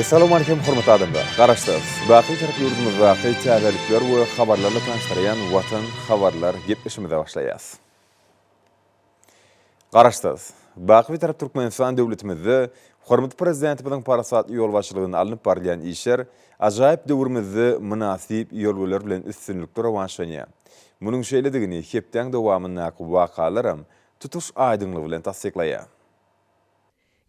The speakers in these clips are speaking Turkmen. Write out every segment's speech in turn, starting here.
Assalamu alaikum hormatly adamlar. Garaşdyrys. Baqy tarap yurdumyz waqy çäderlikler we habarlarla tanıştyran Watan habarlar gepleşmede başlaýas. Garaşdyrys. Baqy tarap Türkmenistan döwletimizde hormatly prezidenti bilen parasat ýol başçylygyny alınıp barýan işler ajaýyp döwrümizde münasip ýollar bilen üstünlükde rewanşlanýar. Munyň şeýledigini hepden dowamyna wakalarym tutuş aýdynlygy bilen tasdiklaýar.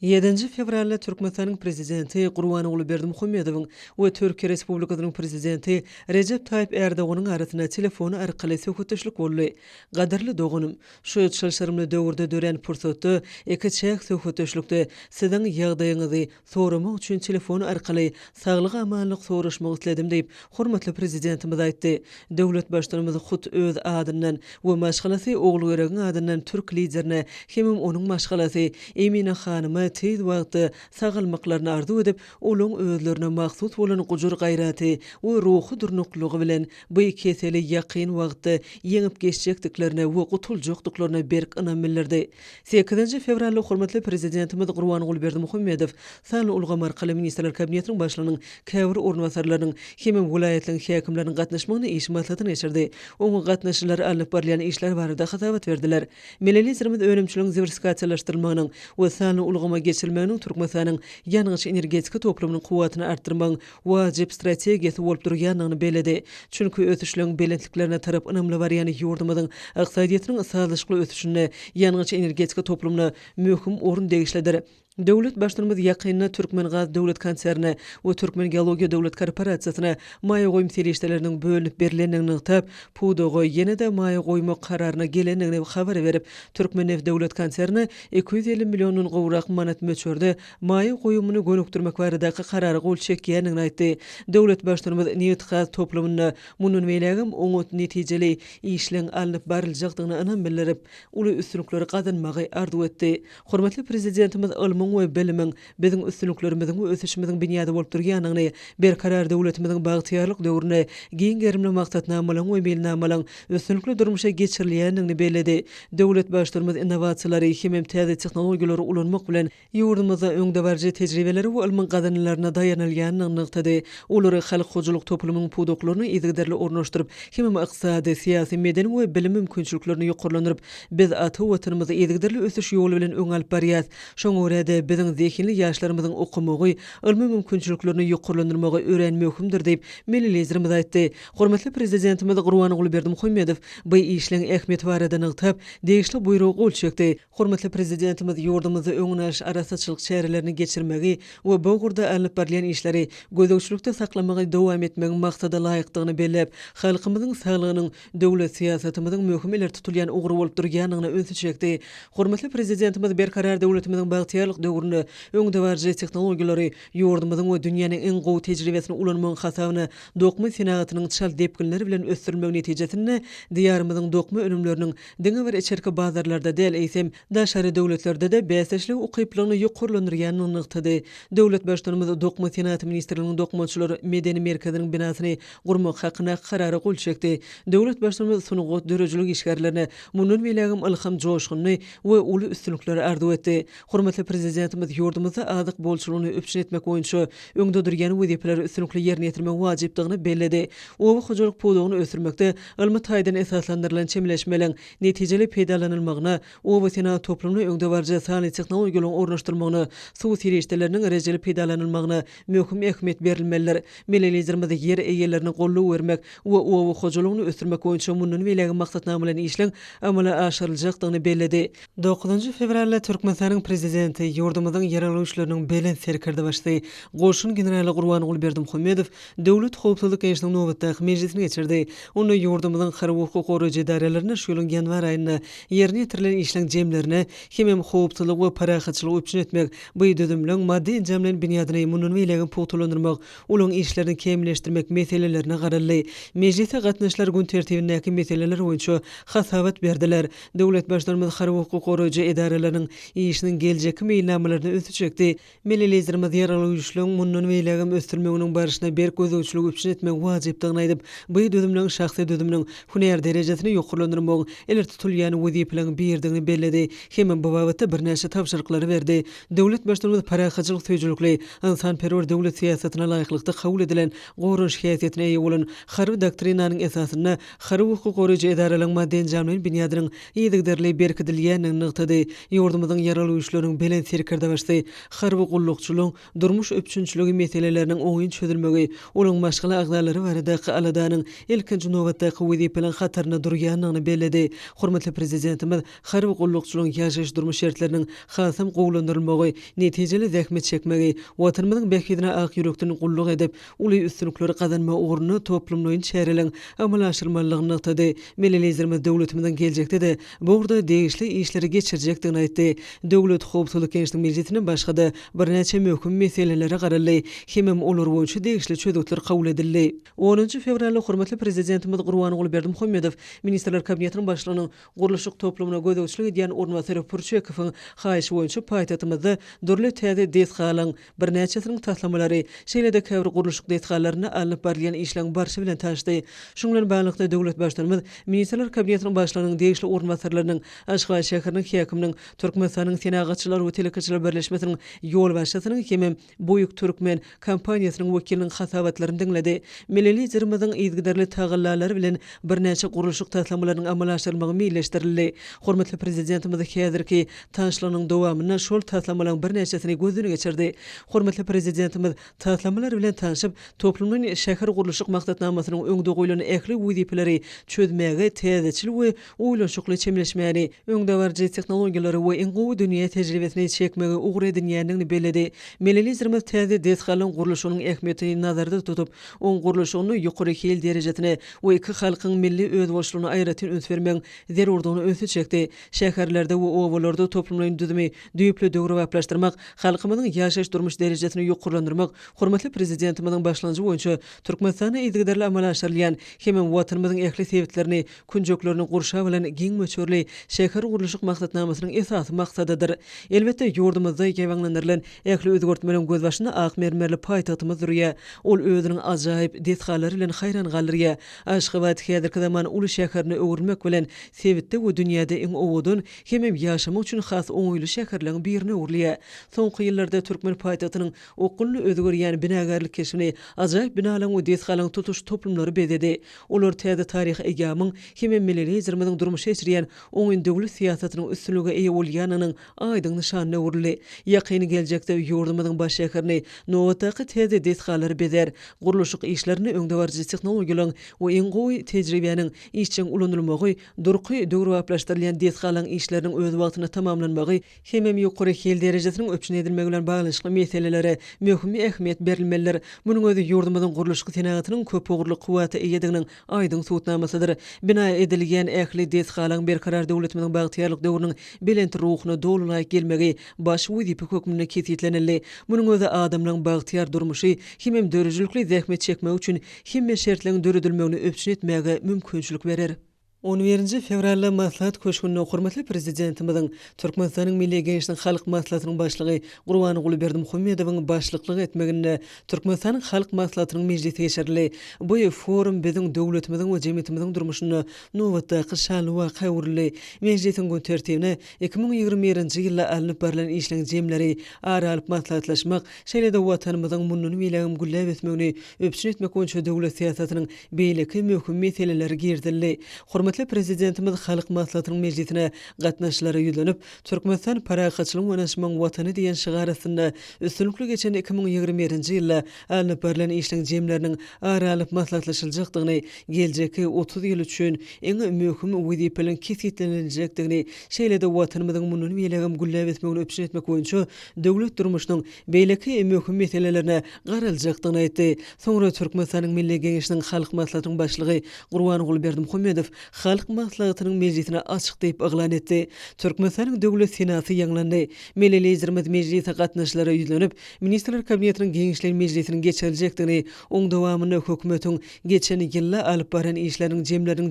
7 fevralda Türkmenistan'ın prezidenti Gurbanoglu Berdimuhammedowyň we Türkiýe Respublikasynyň prezidenti Recep Tayyip Erdoğanyň arasyna telefonu arkaly söhbetdeşlik boldy. Gaderli dogunum, şu ýetşilşirmli döwürde dören pursatdy iki çäk söhbetdeşlikde siziň ýagdaýyňyzy soramak üçin telefon arkaly saglyk amanlyk soraşmak isledim diýip hormatly prezidentimiz aýtdy. Döwlet başçymyz hut öz adyndan we maşgalasy ogly göregiň adyndan türk liderine hemem onuň maşgalasy Emine hanymy tez wagtda sagalmaklaryny arzu edip, olaň özlerine mahsus bolan gujur gaýraty we ruhy durnuklygy bilen bu keseli ýakyn wagtda ýeňip geçjekdiklerine we gutuljakdyklaryna berk ynam bildirdi. 8 fevralda hormatly prezidentimiz Gurbanogly Berdimuhammedow sany ulgamar kala ministrler kabinetiniň başlygynyň käbir ornwasarlarynyň hemem vilayatyň häkimleriniň gatnaşmagyny iş maslahatyny geçirdi. Oňa gatnaşylar alyp barýan işler barada hasabat berdiler. Milletlerimiz önümçiligiň diversifikasiýalaşdyrmagynyň we sany ulgama geçirmeginiň Türkmenistanyň ýanygyç energetika toplumynyň kuwatyny artdyrmagyň wajyp strategiýasy bolup durýanyny beledi. Çünki ötüşleň belentliklerine tarap ynamly barýany ýurdumyzyň ykdysadyýatynyň salyşykly ötüşine ýanygyç energetika toplumyna möhüm orun degişledir. Döwlet başçymyz ýakynda Türkmengaz döwlet konserne we Türkmen Geologiýa döwlet korporasiýasyna maýa goýum serişdeleriniň bölünip berilendigini tap, pudogy ýene-de maýa goýma kararyna gelendigini habar berip, Türkmenef döwlet konserni 250 million gowrak manat möçürde maýa goýumyny gönükdirmek baradaky karary gol çekýändigini aýtdy. Döwlet başçymyz Niýetgaz toplumyna munun meýlegim oňat netijeli işleň alınıp baryljagdygyny ynam bildirip, uly üstünlikleri gazanmagy arzu etdi. Hormatly prezidentimiz we bilimiň biziň üstünliklerimiziň we ösüşimiziň binýady bolup durýanyny berkarar döwletimiziň bagtyarlyk döwrüne giň gerimli maksatnamalaryň we belnamalaryň üstünlikli durmuşa geçirilýändigini beledi. Döwlet başçylary innovasiýalary hemem täze tehnologiýalary ulanmak bilen ýurdumyzda öňde barjy tejribeleri we ilmiň gazanýanlaryna dayanylýanyny nykdy. Olary halk hojulyk toplumynyň pudoklaryny izgederli ornaşdyryp, hemem ykdysady, syýasy, medeni we bilim mümkinçiliklerini ýokurlandyryp, biz ata watanymyzy izgederli ösüş ýoly bilen öň alyp barýas. Şoňa biziň zehinli ýaşlarymyzyň okumagy, ilmi mümkinçiliklerini ýokurlandyrmagy öwrenmekdir diýip milletlerimiz aýtdy. Hormatly prezidentimiz Gurbanogly Berdimuhammedow bu işleň ähmiýeti barada nygytap, degişli buyrug gol çekdi. Hormatly prezidentimiz ýurdumyzda öňünaş arasaçylyk çärelerini geçirmegi we bu gurda alyp barýan işleri gözegçilikde saklamagy dowam etmegi maksada laýykdygyny bellep, halkymyzyň saglygynyň döwlet siýasatymyzyň möhüm iller tutulýan ugry bolup durýanyny öňe çekdi. Hormatly prezidentimiz berkarar döwletimiziň bagtyarlyk döwründe öňde barjy tehnologiýalary ýurdumyzyň we dünýäniň iň gowy tejribesini ulanmagyň hasabyna dokma senagatynyň çal depkinleri bilen ösdürmek netijesinde diýarymyzyň dokma önümleriniň diňe bir içerki bazarlarda däl eýsem daşary döwletlerde de bäsleşlik ukyplygyny ýokurlandyrýanyny nykdy. Döwlet başçylary dokma senaty ministrliginiň dokmaçylary medeni merkeziniň binasyny gurmak hakyna karary gol çekdi. Döwlet başçylary sunugat dörejilik işgärlerine munun belegim ilham joşgyny we uly üstünlikleri arzu etdi. Hormatly prezidentimiz ýurdumyzda azyk bolçulugyny öpçün etmek boýunça öňde durýan wezipeleri üstünlikli ýerine ýetirmek wajypdygyny belledi. Owa hojulyk pudogyny ösürmekde ilmi taýdan esaslandyrylan çemleşmeleň netijeli peýdalanylmagyna, owa senat toplumyny öňde barjy sany tehnologiýalaryň ornaşdyrmagyna, suw serişdeleriniň rejeli peýdalanylmagyna möhüm ähmiýet berilmeliler. Milletlerimiz ýer eýelerini gollaw bermek we owa hojulygyny ösürmek boýunça munun beýlegi maksatnama bilen işleň amala aşyryljakdygyny belledi. 9 fevralda Türkmenistanyň prezidenti ýurdumyzyň ýaralawçylarynyň belen serkerde başly goşun generaly Gurbanogly Berdimuhammedow döwlet howpsuzlyk kençiniň nowbatdaky mejlisini geçirdi. Onu ýurdumyzyň har hukuk goraýjy idarelerini şu ýylyň ýanwar aýynda ýerine ýetirilen işleň jemlerine hemem howpsuzlyk we parahatçylyk öpçün etmek, bu dödümleň maddi enjamlaryň binýadyny munun beýlegi putulandyrmak, olaň işlerini kemleşdirmek meselelerini garaly. Mejlise gatnaşylar gün tertibindäki meseleler boýunça hasabat berdiler. Döwlet başçylarymyz har hukuk goraýjy idareleriniň işiniň geljeki beýnamalaryny ötüçekdi. Melelezirimiz ýaralyjyşlygyň mundan beýlegem östürmeginiň barşyna berk gözüçlük üçin etmek wajypdygyny aýdyp, bu dödümniň şahsy dödümniň hünär derejesini ýokurlandyrmak eler tutulýan wezipelerini berdigini belledi. Hemem bu babata birnäçe tapşyryklary berdi. Döwlet başçylygy paraxaçylyk töjülükli, insanperwer döwlet siýasatyna laýyklykda kabul edilen gorunç häsiýetine eýe bolan harby doktrinanyň esasyna harby hukuk goraýjy edaralaryň madden jamlyň binýadynyň ýedigderli berkidilýäniň nygtady. Ýurdumyzyň ýaralyjyşlarynyň belen serkerde başly harby gullukçylyk, durmuş öpçünçiligi meseleleriniň oňyn çözülmegi, olaň başga agdalary baradaky aladanyň ilkinji nowatdaky wezipeleň hatarına durýanyny belledi. Hormatly prezidentimiz harby gullukçylygyň ýaşaş durmuş şertleriniň hasam gowlandyrylmagy, netijeli zähmet çekmegi, watanymyzyň bekidine ak ýürekden gulluk edip, uly üstünlikleri kazanma uğruna toplumlaryň çärelen amal aşyrmalygyny nykdy. Melelezirimiz döwletimiziň geljekde de burada degişli işleri geçirjekdigini aýtdy. Döwlet howpsuzlyk kençlik mejlisiniň başga da birnäçe möhüm meselelere garaldy. Hemem olar boýunça degişli çözükler kabul edildi. 10 fevralda hormatly prezidentimiz Gurban Berdimuhammedow Ministrler Kabinetiniň başlygynyň guruluşyk toplumuna gödäwçilik edýän Ornwasary Purçekowyň haýyşy boýunça paýtatymyzda dörli täze desgalan birnäçesiniň taslamalary şeýle-de käbir guruluşyk desgalaryna alınıp barýan işleň barşy bilen taşdy. Şoň bilen baglykda döwlet başlarymyz Ministrler Kabinetiniň başlygynyň degişli ornwasarlarynyň Aşgabat şäheriniň häkiminiň Türkmenistanyň Senagatçylar we Telekaçylar Birleşmesiniň ýol başçysynyň hemem Boýuk Türkmen kompaniýasynyň wekiliniň hasabatlaryny dinledi. Melelezirimiziň ýygydarly tagallalary bilen birnäçe guruluşyk taslamalarynyň amal aşyrylmagy meýilleşdirildi. Hormatly prezidentimiz häzirki tanşlygynyň dowamyna şol taslamalaryň birnäçesini gözüne geçirdi. Hormatly prezidentimiz taslamalar bilen tanışyp, toplumyň şäher guruluşyk maksatnamasynyň öňde goýulan ähli wezipeleri çözmäge täzeçil we uýlanşykly çemleşmäni, öňde barjy tehnologiýalary we iň gowy dünýä tejribesini çekmege ugry edilýändigini belledi. Melelezirimiz täze desgalan guruluşynyň ähmiýetini nazarda tutup, oň guruluşyny ýokary hel derejesine we iki halkyň milli özbaşlygyna aýratyn öns bermek zerurdygyny öňe çekdi. Şäherlerde we owalarda toplumlaryň düzümi düýüple döwre waplaşdyrmak, halkymyzyň ýaşaş durmuş derejesini ýokurlandyrmak, hormatly prezidentimiziň başlanjy boýunça Türkmenistana ýygydarly amal aşyrylýan hemem watanymyzyň ähli sebitlerini, kunjoklerini gurşa bilen giň möçürli şäher guruluşyk maksatnamasynyň esasy maksadydyr. Elbetde ýurdumyzda ýeňlendirilýän ähli özgörtmeleň göz başyna ak mermerli paýtatymyz durýar. Ol özüniň ajaýyp desgalary bilen haýran galyrýar. Aşgabat häzirki zaman uly şäherini öwürmek bilen sebitde we dünýäde iň owudun hemem ýaşamak üçin has oňuýly şäherleriň birini öwürlýär. Soňky ýyllarda Türkmen paýtatynyň okulny özgörýän binagarlyk keşini ajaýyp binalaryň we desgalaryň tutuş toplumlary bezedi. Olar täze taryh egamyň hemem melelezirimiziň durmuş geçirýän oňyn döwlet siýasatynyň üstünlüge eýe bolýanynyň aýdyň nyşanyny öwürli. Ýakyny geljekde ýurdumyzyň baş şäherini nowatdaky täze desgalary bezer, guruluşyk işlerini öňde barjy tehnologiýalaryň we iň gowy tejribeniň işçiň ulanylmagy, durky döwre waplaşdyrylýan desgalaryň işleriniň öz wagtyna tamamlanmagy, hemem ýokary hel derejesiniň öpçün edilmegi bilen baglanşykly meselelere möhüm ähmiýet berilmelidir. Munyň özü ýurdumyzyň guruluşyk senatynyň köp ogurly kuwaty eýediginiň aýdyň suwtnamasydyr. Bina edilýän ähli desgalaryň berkarar döwletimiziň bagtyýarlyk döwrüniň belenti ruhuny dolulaýyk gelmegi baş wezipe hökmüne kesitlenildi. Munyň özü adamlaryň bagtyýar durmuşy hemem dörüjülükli zähmet çekmek üçin hemme şertleriň dörüdilmegini öpçün etmäge mümkinçilik berer. 11 fevralda maslahat köşkünde hormatly prezidentimiziň Türkmenistanyň Milli Gençlik Halk Maslahatynyň başlygy Gurban Berdimuhammedowyň başlyklyk etmeginde Türkmenistanyň Halk Maslahatynyň mejlisi geçirildi. Bu forum biziň döwletimiziň we jemgyýetimiziň durmuşyny nowatdaky şanly waka öwürli. Mejlisiň gün tertibine 2021-nji ýylda alınıp barilen işleň jemleri ara alyp maslahatlaşmak, şeýle-de watanymyzyň munduny beýlegem güllep etmegini öpçün etmek boýunça döwlet siýasatynyň beýleki möhüm meseleleri girdildi. Hormatly prezidentimiz Halk Maslahatynyň mejlisine gatnaşyklary ýüzlenip, Türkmenistan paraxaçylygyň we näşmaň watany diýen şygarasynda üstünlükli geçen 2021-nji ýylda alınıp barilen işleň jemleriniň ara alyp maslahatlaşyljakdygyny, geljeki 30 ýyl üçin eň möhüm wezipeleň kesitleniljakdygyny, şeýle-de watanymyzyň munduny beýlegem güllep etmegini öpçün etmek boýunça döwlet durmuşynyň beýleki möhüm meselelerine garaljakdygyny aýtdy. Soňra Türkmenistanyň Milli Gençlik Halk Maslahatynyň başlygy Gurban Berdimuhammedow halk maslahatynyň meclisine açyk diýip aglan etdi. Türkmenistanyň döwlet senasy ýanglandy. Meleli Zirmet meclise gatnaşlary ýüzlenip, ministrler kabinetiniň geňişleri meclisiniň geçirilejekdigini, oň dowamyny hökümetiň geçen ýylda alyp baran işleriň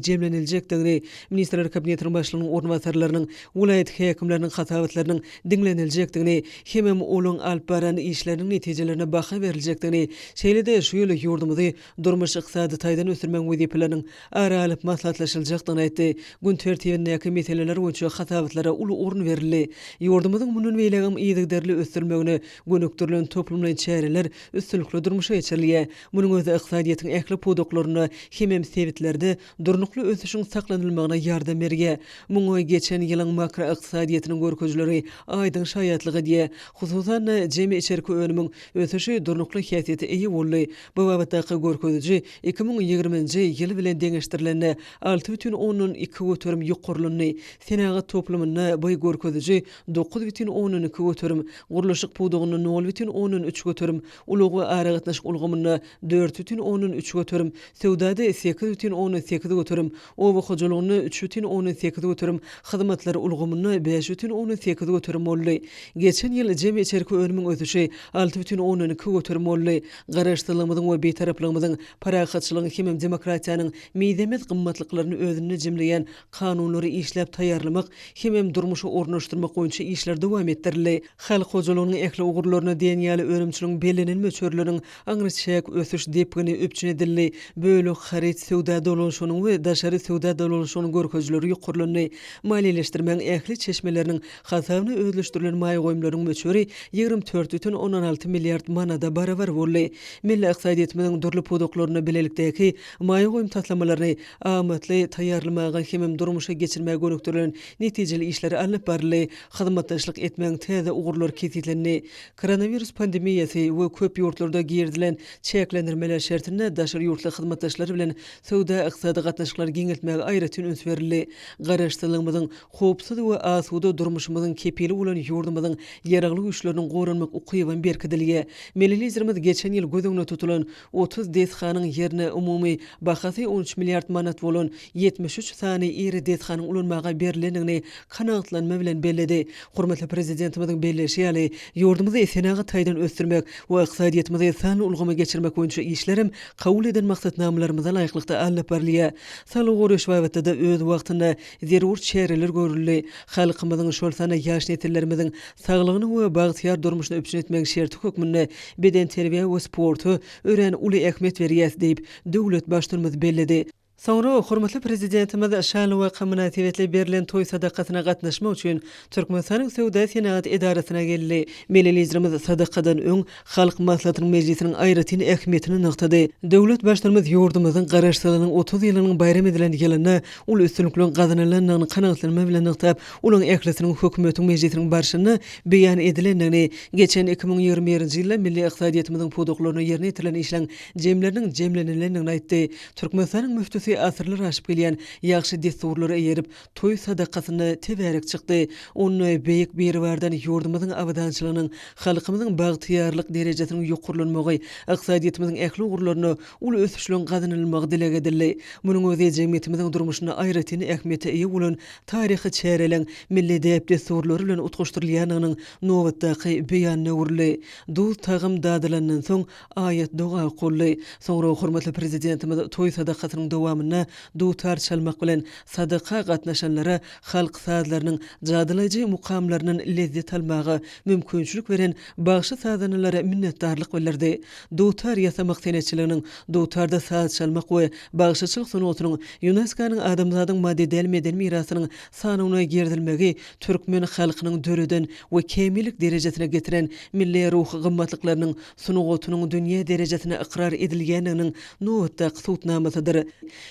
jemlenilejekdigini, ministrler kabinetiniň başlygynyň ornwasarlarynyň, vilayet häkimleriniň hatabatlarynyň diňleniljekdigini, hemem olaň alyp baran işleriň netijelerine baha beriljekdigini, şeýle-de şu ýyly ýurdumyzy durmuş ykdysady taýdan ösürmek wezipeläriniň ara alyp maslahatlaşyljakdygyny aýtdy. Gün tertibindäki meseleler boýunça hatabatlara uly orun berildi. Ýurdumyzyň munun beýlegem ýygyderli ösürmegine gönükdirilen toplumlaryň çäreler üstünlikli durmuşa geçirilýär. Munyň özü ykdysadyýetyň ähli podoklaryna hemem sebetlerde durnukly ösüşiň saklanylmagyna ýardam berýär. Muňa geçen ýylyň makro ykdysadyýetyniň görkezleri aýdyň şaýatlygy diýe, hususan jemi içerki önümiň ösüşi durnukly häsiýeti eýi boldy. Bu babatdaky görkezji 2020-nji ýyl bilen deňeşdirilen 6,2 götürüm ýokurlyny, senaga toplumyna bu görkezji 9,2 götürüm, guruluşyk pudugyny 0,13 götürüm, ulugy ara gatnaşyk ulgamyny 4,13 götürüm, sewdada 8,8 götürüm, owa hojalygyny 3,18 götürüm, hyzmatlary ulgamyny 5,18 götürüm boldy. Geçen ýyl jemi içerki önümiň ösüşi 6,12 götürüm boldy. Garaşdyrlygymyzyň we betarapligymyzyň, parakatçylygyň hemem demokratiýanyň meýdemet gymmatlyklaryny özüne jemleýän kanunlary işläp taýýarlamak, hemem durmuşy ornaşdyrmak boýunça işler dowam etdirildi. Halk hojalygynyň ähli ugurlaryna diýen ýaly önümçiligiň belenen möçörleriniň aňryşäk ösüş depgini öpçün edildi. Böle harit sewda dolanşynyň we daşary sewda dolanşynyň görkezleri ýokurlandy. Maliýeleşdirmeň ähli çeşmeleriniň hasabyny özleşdirilen maý goýumlaryň möçöri 24,16 milliard manada barabar boldy. Milli ykdysadyýetimiň durly podoklaryna bilelikdäki maý goýum taslamalaryny amatly taýýarlamaga hemem durmuşa geçirmäge gönükdirilen netijeli işleri alyp baryly. Hyzmatdaşlyk etmeň täze ugurlar kesitlendi. Koronavirus pandemiýasy we köp ýurtlarda girdilen çeklendirmeler şertinde daşary ýurtly hyzmatdaşlary bilen sowda ykdysady gatnaşyklary giňeltmäge aýratyn üns berildi. Garaşdyrlygymyzyň howpsuz we asuda durmuşymyzyň kepili bolan ýurdumyzyň ýaragly güýçleriniň goranmak ukyban berkidilýär. Meleli Zirmet geçen ýyl gözüňe tutulan 30 deshanyň ýerine umumy bahasy 13 milliard manat bolan 73 sany iri deshanyň ulanmaga berilendigini kanagatlanma bilen belledi. Hormatly prezidentimiziň belleşi ýaly ýurdumyzy senaga taýdan ösdürmek we ykdysadyýetimizi sany ulgamy geçirmek boýunça işlerim kabul eden maksatnamalarymyza laýyklykda alyp barilýar. Sal ugruş wagtynda da öz wagtynda zerur çäreler görüldi. Halkymyzyň şol sana ýaş nesillerimiziň saglygyny we bagtyar durmuşyny öpçün etmek şerti hökmünde beden terbiýe we sportu ören uly ähmiýet berýär diýip döwlet başlygymyz belledi. Sonra hormatly prezidentimiz şanly we münasibetli berilen toy sadakatyna gatnaşmak üçin Türkmenistanyň Sewda Senagat edarasyna geldi. Meleli Zirmet sadakadan öň halk maslahatynyň meclisiniň aýratyn ähmiýetini nykdy. Döwlet başlygymyz ýurdumyzyň garaşsylygynyň 30 ýylynyň bayram edilen ýylyna ul üstünlikli gazanylanyny kanagatlanma bilen nykdyp, ulyň ählisiniň hökümetiň meclisiniň barşyny beýan edilendigini, geçen 2021-nji ýylda milli ykdysadyýetimiziň podoklaryna ýerine ýetirilen işleň jemleriniň jemlenilendigini aýtdy. Türkmenistanyň müftüsi asırlar aşıp gelýän ýaxşy desturlary eýerip toy sadakasyny teberik çykdy. Onu beýik bir bardan ýurdumyzyň awadançylygynyň, halkymyzyň bagtyarlyk derejesiniň ýokurlanmagy, ykdysadyýetimiziň ähli ugurlaryny ul ösüşlen gazanylmagy dilek edildi. Munyň özü jemgyýetimiziň durmuşyna aýratyn ähmiýeti eýi bolan taryhy çärelen milli dep desturlary bilen utgaşdyrylýanynyň nowatdaky beýanyny urly. Du tagym dadylandan soň aýat doga okuldy. Soňra hormatly prezidentimiz toy sadakasynyň dowamyna dutar çalmak bilen sadaka gatnaşanlara halk sazlarynyň jadylaýjy mukamlarynyň lezzet almagy mümkinçilik beren bagşy sazanylara minnetdarlyk bildirdi. Dutar ýasamak senetçiliginiň dutarda saz çalmak we bagşyçylyk sunuwatynyň UNESCO-nyň adamzadyň madedel meden mirasynyň sanawyna girdilmegi türkmen halkynyň döreden we kemilik derejesine getiren milli ruhy gymmatlyklarynyň sunuwatynyň dünýä derejesine ikrar edilýändiginiň nowatda qysutnamasydyr.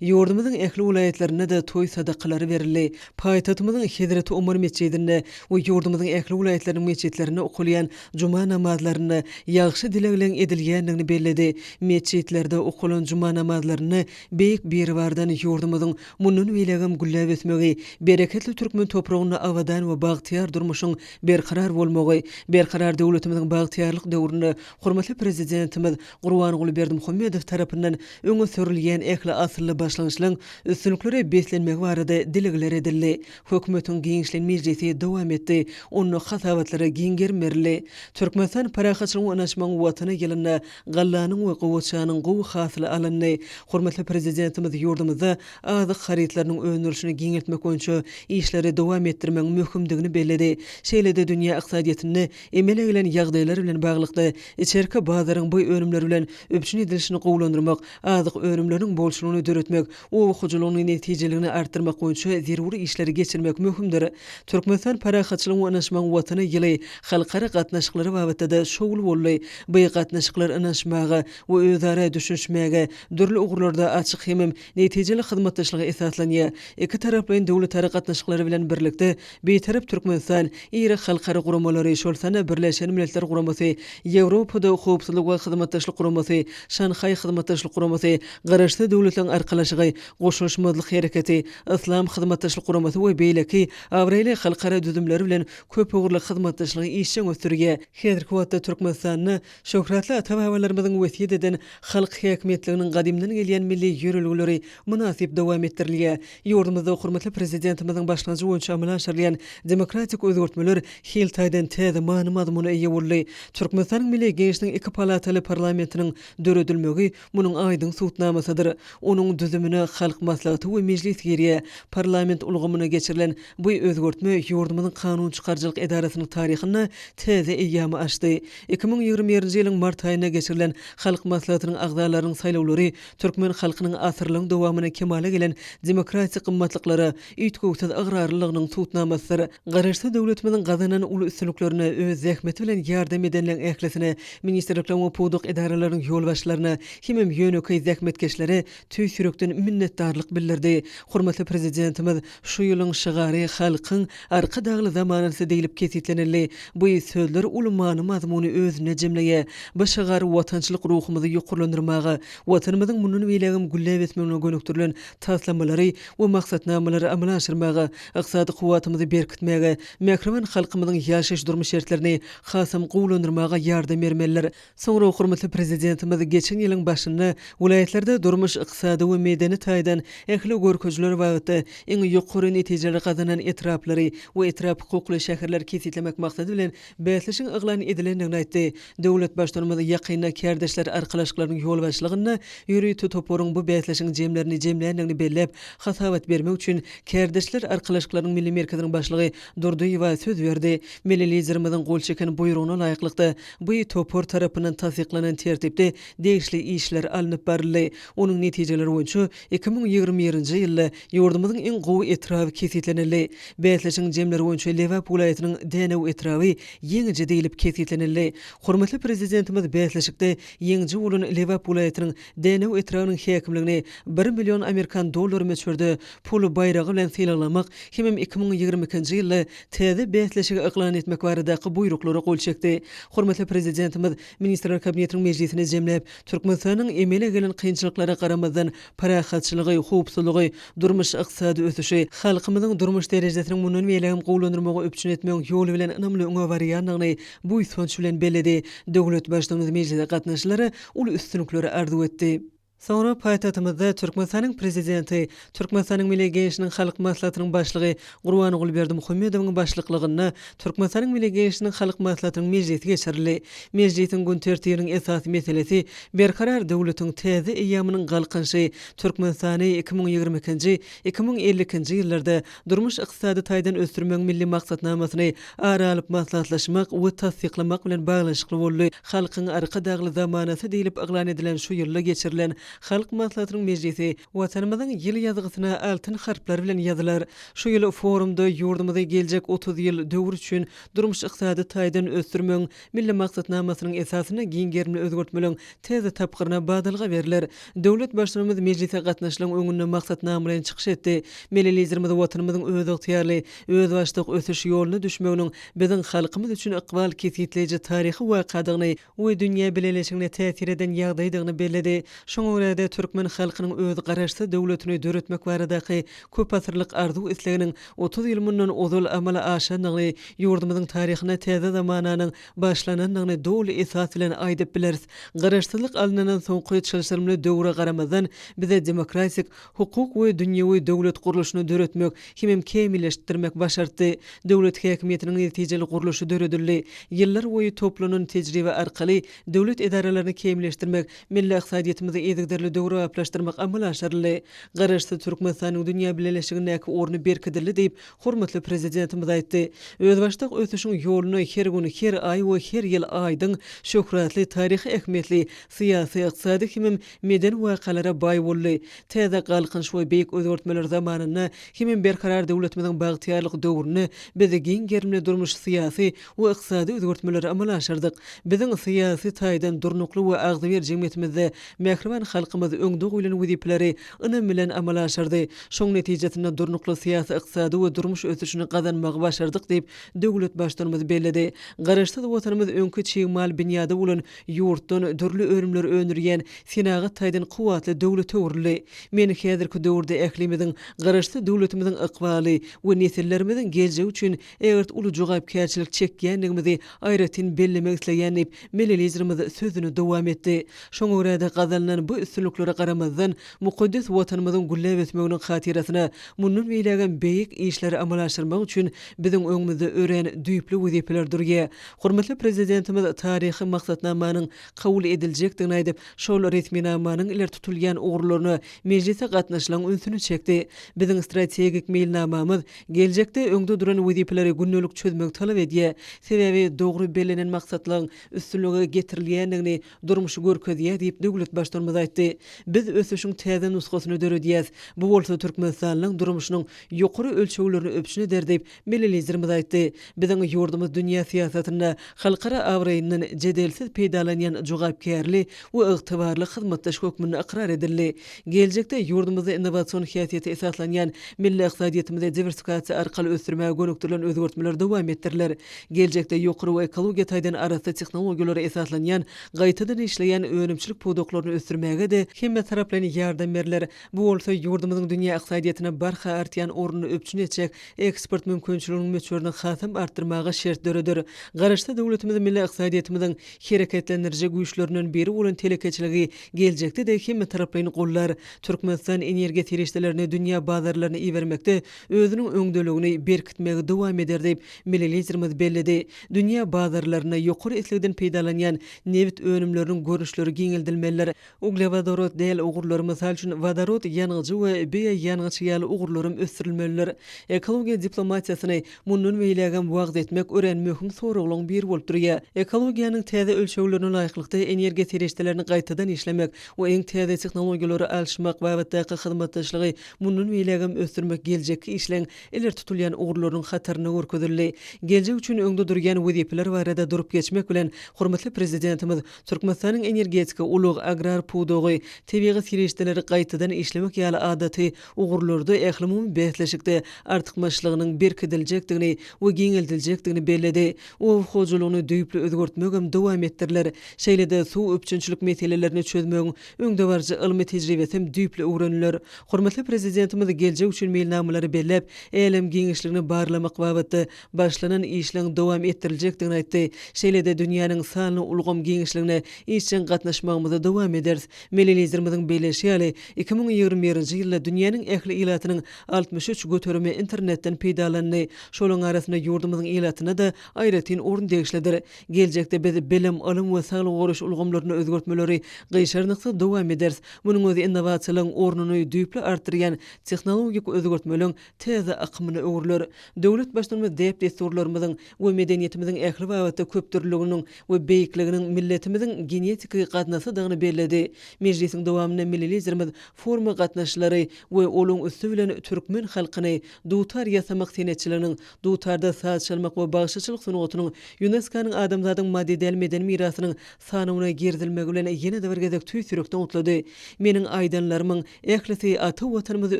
Ýurdumyzyň ähli vilayetlerine de toy sadakalary berildi. Paýtatymyzyň Hezreti Umar meçidinde we ýurdumyzyň ähli vilayetleriniň meçitlerine okulýan juma namazlaryny ýagşy dile bilen edilýändigini belledi. Meçitlerde okulan juma namazlaryny beýik bir bardan ýurdumyzyň munun beýlegem gülläp ösmegi, bereketli türkmen topragyny awadan we bagtyar durmuşyň berkarar bolmagy, berkarar döwletimiziň bagtyarlyk döwrüne hormatly prezidentimiz Gurbanuly Berdimuhammedow tarapyndan öňe sürilýän ähli asylly başlanışlaryň üstünliklere beslenmek barada dilegler edildi. Hökümetin giňişlen meclisi dowam etdi. Onu hatawatlary giňgermerli. Türkmenistan parahaçylygyň anaşmagyň watyna gelende gallanyň we gowçanyň gowy hasly alındy. Hormatly prezidentimiz ýurdumyzda azyk haritlarynyň öňürüşini giňeltmek boýunça işleri dowam etdirmek möhümdigini belledi. Şeýlede dünýä ykdysadyýatyny emele gelen ýagdaýlar bilen baglykda içerki bazaryň bu önümleri bilen öpçün edilişini gowlandyrmak, azyk önümleriň bolşulygyny döretmek, o hujulugyny netijeligini artdyrmak boýunça zeruri işleri geçirmek möhümdir. Türkmenistan parahaçylygyň anaşmagyň watyna ýyly halkara gatnaşyklary babatda şowul boldy. Bu gatnaşyklar anaşmagy we özara düşünşmäge dürli ugurlarda açyk hemem netijeli hyzmatdaşlygy esaslanýar. Iki taraplyň döwlet gatnaşyklary bilen birlikde beýtarap Türkmenistan ýeri halkara guramalary şolsana Birleşen Milletler Guramasy, Ýewropada howpsuzlyk we hyzmatdaşlyk guramasy, Şanhay hyzmatdaşlyk guramasy, garaşdy döwletleriň arkalaşygy, goşulmadyk hereketi, İslam hyzmatdaşlyk guramasy we beýleki Awraýly halkara düzümleri bilen köp ugurly hyzmatdaşlygy işçiň ösdürýär. Häzirki wagtda Türkmenistanyny şöhratly ata-babalarymyzyň wesiýet eden halk häkimetliginiň gadymdan gelýän milli ýörelgileri münasip dowam etdirilýär. Ýurdumyzda hormatly prezidentimiziň başlanjy boýunça amala aşyrylýan demokratik özgörtmeler hiltaýdan täze many mazmuny eýe boldy. Türkmenistanyň milli gençliğiniň iki palataly parlamentiniň döredilmegi munyň aýdyň suwtnamasydyr. Onuň düzümine halk maslahaty we meclis geriýär. Parlament ulgamyna geçirilen bu özgörtme ýurdumyzyň kanun çykarjylyk edarasynyň taryhyna täze eýýamy açdy. 2021-nji ýylyň mart aýyna geçirilen halk maslahatynyň agzalarynyň saýlawlary türkmen halkynyň asyrlyň dowamyna kemale gelen demokratik gymmatlyklary, üýtgüwsiz agrarlygynyň suwtnamasydyr. Garaşdy döwletimiziň gazanan uly üstünliklerine öz zähmeti bilen ýardam edenleň ählisine, ministrlikler we puduq edaralarynyň ýolbaşçylaryna, hemem ýönökey zähmetkeşlere tüý sürekden minnetdarlyk bildirdi. Hormatly prezidentimiz şu ýylyň şygary halkyň arka dagly zamanysy diýilip kesitlenildi. Bu sözler uly many mazmuny özüne jemleýär. Bu şygary watançylyk ruhumyzy ýokurlandyrmagy, watanymyzyň munun beýlegim güllep etmegine gönükdirilen taslamalary we maksatnamalary amala aşyrmagy, ykysady kuwatymyzy berkitmäge, mäkrän halkymyzyň ýaşaş durmuş şertlerini hasam gowlandyrmaga ýardam bermeliler. Soňra hormatly prezidentimiz geçen ýylyň başynda vilayetlerde durmuş ykysady we medeni taýdan ähli görkezler wagtda iň ýokary netijeler gazanan etraplary we etrap hukukly şäherler kesitlemek maksady bilen bäsleşiň yglan edilendigini aýtdy. Döwlet başdanymyzy ýakyna kärdeşler arkalaşyklarynyň ýolbaşçylygyna ýüri tutuporuň bu bäsleşiň jemlerini jemländigini bellep, hasawat bermek üçin kärdeşler arkalaşyklarynyň milli merkeziniň başlygy Durduýew we söz berdi. Milli liderimiziň gol çeken buýrugyna laýyklykda bu topor tarapyndan tasdiklanan tertipde degişli işler alınıp barildi. Onuň netijeleri boýunça 2021-nji ýylda ýurdumyzyň iň gowy etraby kesitlenildi. Bäsleşiň jemleri boýunça Lewap welaýatynyň Denew etraby ýeňije diýilip kesitlenildi. Hormatly prezidentimiz bäsleşikde ýeňije bolan Lewap welaýatynyň Denew etrabynyň häkimligini 1 million Amerikan dollary meçhurde pul bayragy bilen sylamak hemem 2022-nji ýylda täze bäsleşige yklan etmek baradaky buýruklary gol çekdi. Hormatly prezidentimiz Ministrler Kabinetiniň meclisini jemläp, Türkmenistanyň emele gelen kynçylyklara garamazdan parahaçylygy, howpsuzlygy, durmuş ykysady ösüşi, halkymyzyň durmuş derejesiniň munun beýlegim gowlandyrmagy öpçün etmek ýoly bilen ynamly öňe barýanlygyny bu ýsonç bilen belledi. Döwlet başdanymyz meclise gatnaşyklary uly üstünlikleri arzu etdi. Sonra paýtatymyzda Türkmenistanyň prezidenti, Türkmenistanyň milli gençliğiniň halk maslahatynyň başlygy Gurban Ogulberdimuhammedowyň başlyklygyna Türkmenistanyň milli gençliğiniň halk maslahatynyň meclisi geçirildi. Meclisiň gün tertibiniň esasy meselesi berkarar döwletiň täze eýamynyň galkynşy Türkmenistany 2022-nji 2050-nji ýyllarda durmuş ykysady taýdan ösdürmek milli maksatnamasyny aralyp maslahatlaşmak we tasdiklamak bilen baglanşykly boldy. Halkyň arka dagly zamanasy diýilip yglan edilen şu ýylda geçirilen Halk maslahatynyň meclisi watanymyzyň ýyl ýazgysyna altyn harplar bilen ýazylar. Şu ýyl forumda ýurdumyza geljek 30 ýyl döwür üçin durmuş ykysady taýdan ösdürmek milli maksatnamasynyň esasyna giňgermeli özgörtmeliň täze tapgyryna badalga beriler. Döwlet başdanymyz meclise gatnaşylan öňünde maksatnama bilen çykyş etdi. Milli liderimiz watanymyzyň öz ygtyýarly, öz başlyk ösüş ýolyny düşmeginiň biziň halkymyz üçin ykbal kesitleýiji taryhy wakadygyny we dünýä bileleşigine täsir eden ýagdaýdygyny belledi. Şoňa orada Türkmen halkynyň öz garaşdy döwletini döretmek baradaky köp asyrlyk arzuw isleginiň 30 ýyl mundan ozal amala aşanyny ýurdumyzyň taryhyna täze zamananyň başlananyny dowly esas bilen aýdyp bileriz. Garaşdylyk alynan soňky çalışmaly döwre garamazdan bize demokratik, hukuk we dünýäwi döwlet guruluşyny döretmek hem kemilleşdirmek başardy. Döwlet häkimetiniň netijeli guruluşy döredildi. Ýyllar boýy toplanan tejribe arkaly döwlet edaralaryny kemilleşdirmek, milli iqtisadiýetimizi ezigderli döwre aplaşdyrmak amal aşarly. Garaşdy Türkmenistanyň dünýä bileşigindäki orny berkidildi diýip hormatly prezidentimiz aýtdy. Öz başlyk ösüşiň ýoluny her gün, her ay we her ýyl aýdyň şöhratly taryhy ähmiýetli syýasy, iqtisady hem meden wakalara baý boldy. Täze galkynç we beýik özgertmeler zamanyna hem berkarar döwletimiziň bagtyarlyk döwrüni bizi giň gerimli durmuş syýasy we iqtisady özgertmeler amal aşyrdyk. Biziň syýasy taýdan durnukly we agzyber jemgyýetimizde mähriban halkymyz öňde goýulan wezipleri ynam bilen amal aşyrdy. Şoň netijesinde durnukly syýasy, iqtisady we durmuş ösüşini gazanmagy başardyk diýip döwlet başlarymyz bellidi. Garaşdy watanymyz öňkü çyğmal binýada bolan ýurtdan dürli örümler önürýän senagat taýdan kuwatly döwlet öwrüli. Meni häzirki döwürde ählimiziň garaşdy döwletimiziň ykbaly we nesillerimiziň geljegi üçin egert uly jogapkärçilik çekýänligimizi aýratyn bellemek isleýän diýip melelizrimiz sözüni dowam etdi. Şoň orada gazanlanan bu üstünliklere garamazdan mukaddes watanymyzyň güllep etmeginiň hatirasyna munun beýlegen beýik işleri amal aşyrmak üçin biziň öňümizde ören düýpli wezipeler durýar. Hormatly prezidentimiz taryhy maksatnamanyň kabul ediljekdigini aýdyp, şol resminamanyň iler tutulýan ugurlaryny meclise gatnaşylan ünsüni çekdi. Biziň strategik meýilnamamyz geljekde öňde duran wezipeleri günnelik çözmek talap edýär. Sebebi dogry belenen maksatlaryň üstünlüge getirilýändigini durmuşy görkezýär diýip döwlet başlarymyz aýtdy. Biz ösüşiň täze nusgasyny döredýäs. Bu bolsa Türkmenistanyň durmuşynyň ýokary ölçeglerini öpüşine der diýip melelizrimiz aýtdy. Biziň ýurdumyz dünýä siýasatynda halkara awraýyndan jedelsiz peýdalanýan jogapkärli we ygtybarly hyzmatdaş hökmüni ikrar edildi. Geljekde ýurdumyzda innowasion häsiýeti esaslanýan milli iqtisadiýetimizi diversifikasiýa arkaly ösdürmäge gönükdirilen özgertmeler dowam etdiriler. Geljekde ýokary we ekologiýa taýdan arasy tehnologiýalary esaslanýan gaýtadan işleýän önümçilik pudoklaryny ösdürmäge de hemme taraplarynı ýardam berler. Bu bolsa ýurdumyzyň dünýä iqtisadiýetyna barha artýan ornuny öpçün etjek, eksport mümkinçiligini meçhörni hasam artdyrmaga şert döredir. Garaşdy döwletimiz milli iqtisadiýetimiziň hereketlendirjek güýçlerinden biri bolan telekeçiligi geljekde de hemme taraplarynı gollar. Türkmenistan energiýa terişdelerini dünýä bazarlaryna iýermekde özüniň öňdeligini berkitmegi dowam eder diýip melelizrimiz bellidi. Dünýä bazarlaryna ýokary eslegden peýdalanýan neft önümleriniň görüşleri giňeldilmeler. Uglevodorod däl ugurlary mysal üçin vodorod ýanygyjy we biýa ýanygyjy ýaly ugurlarym ösdirilmeliler. Ekologiýa diplomatiýasyny munun beýlegen wagt etmek ören möhüm soraglaryň biri bolup durýar. Ekologiýanyň täze ölçeglerine laýyklykda energiýa terişdelerini gaýtadan işlemek we eň täze tehnologiýalary alşmak babatdaky hyzmatdaşlygy munun beýlegen ösdürmek geljekki işleň iler tutulýan ugurlaryň hataryna görkezildi. Geljek üçin öňde durýan wezipeler barada durup geçmek bilen hormatly prezidentimiz Türkmenistanyň energetika, ulug agrar pudogy, tebigy terişdeleri gaýtadan işlemek ýaly adaty ugurlarda ählimumy beýleşikde artykmaçlygynyň berkidiljekdigini we giňeldiljekdigini bellidi. O hojulugyny düýpli özgertmek hem dowam etdirler. Şeýlede suw öpçünçilik meselelerini çözmegiň öňde barjy ilmi tejribesi hem düýpli öwreniler. Hormatly prezidentimiz geljek üçin meýilnamylary bellep, elem giňişligini barlamak babatda başlanan işleň dowam etdirilekdigini aýtdy. Şeýlede dünýäniň sanly ulgam giňişligine işçen gatnaşmagymyza dowam ederiz. Melelizrimiziň beýleşi ýaly 2021-nji ýylda dünýäniň ähli ilatynyň 63 göterme internetden peýdalandy. Şolaryň arasynda ýurdumyzyň ilatyna da aýratyn orun degişlidir. Geljekde biz bilim, ilim we saglyk goruş ulgamlaryny özgertmeleri gyşarnyksa dowam ederiz. Munyň özi innovasiýalyň ornuny düýpli artdyrýan tehnologik özgertmeleň täze akymyny öwrüler. Döwlet başlarymyz dep desturlarymyzyň we medeniýetimiziň ähli wagtda köpdürliginiň we beýikliginiň milletimiziň genetiki gatnasy dagyny belledi. Meclisiň dowamyna millilizrimiz forma gatnaşlary we olaň üstü bilen türkmen halkyny dutar ýasamak senetçileriniň dutarda saz çalmak we bagşyçylyk sunugatynyň UNESCO-nyň adamzadyň maddi meden mirasynyň sanawyna girdilmegi bilen ýene-de bir gezek tüýsürekden utlady. Meniň aýdanlarymyň ählisi ata watanymyzy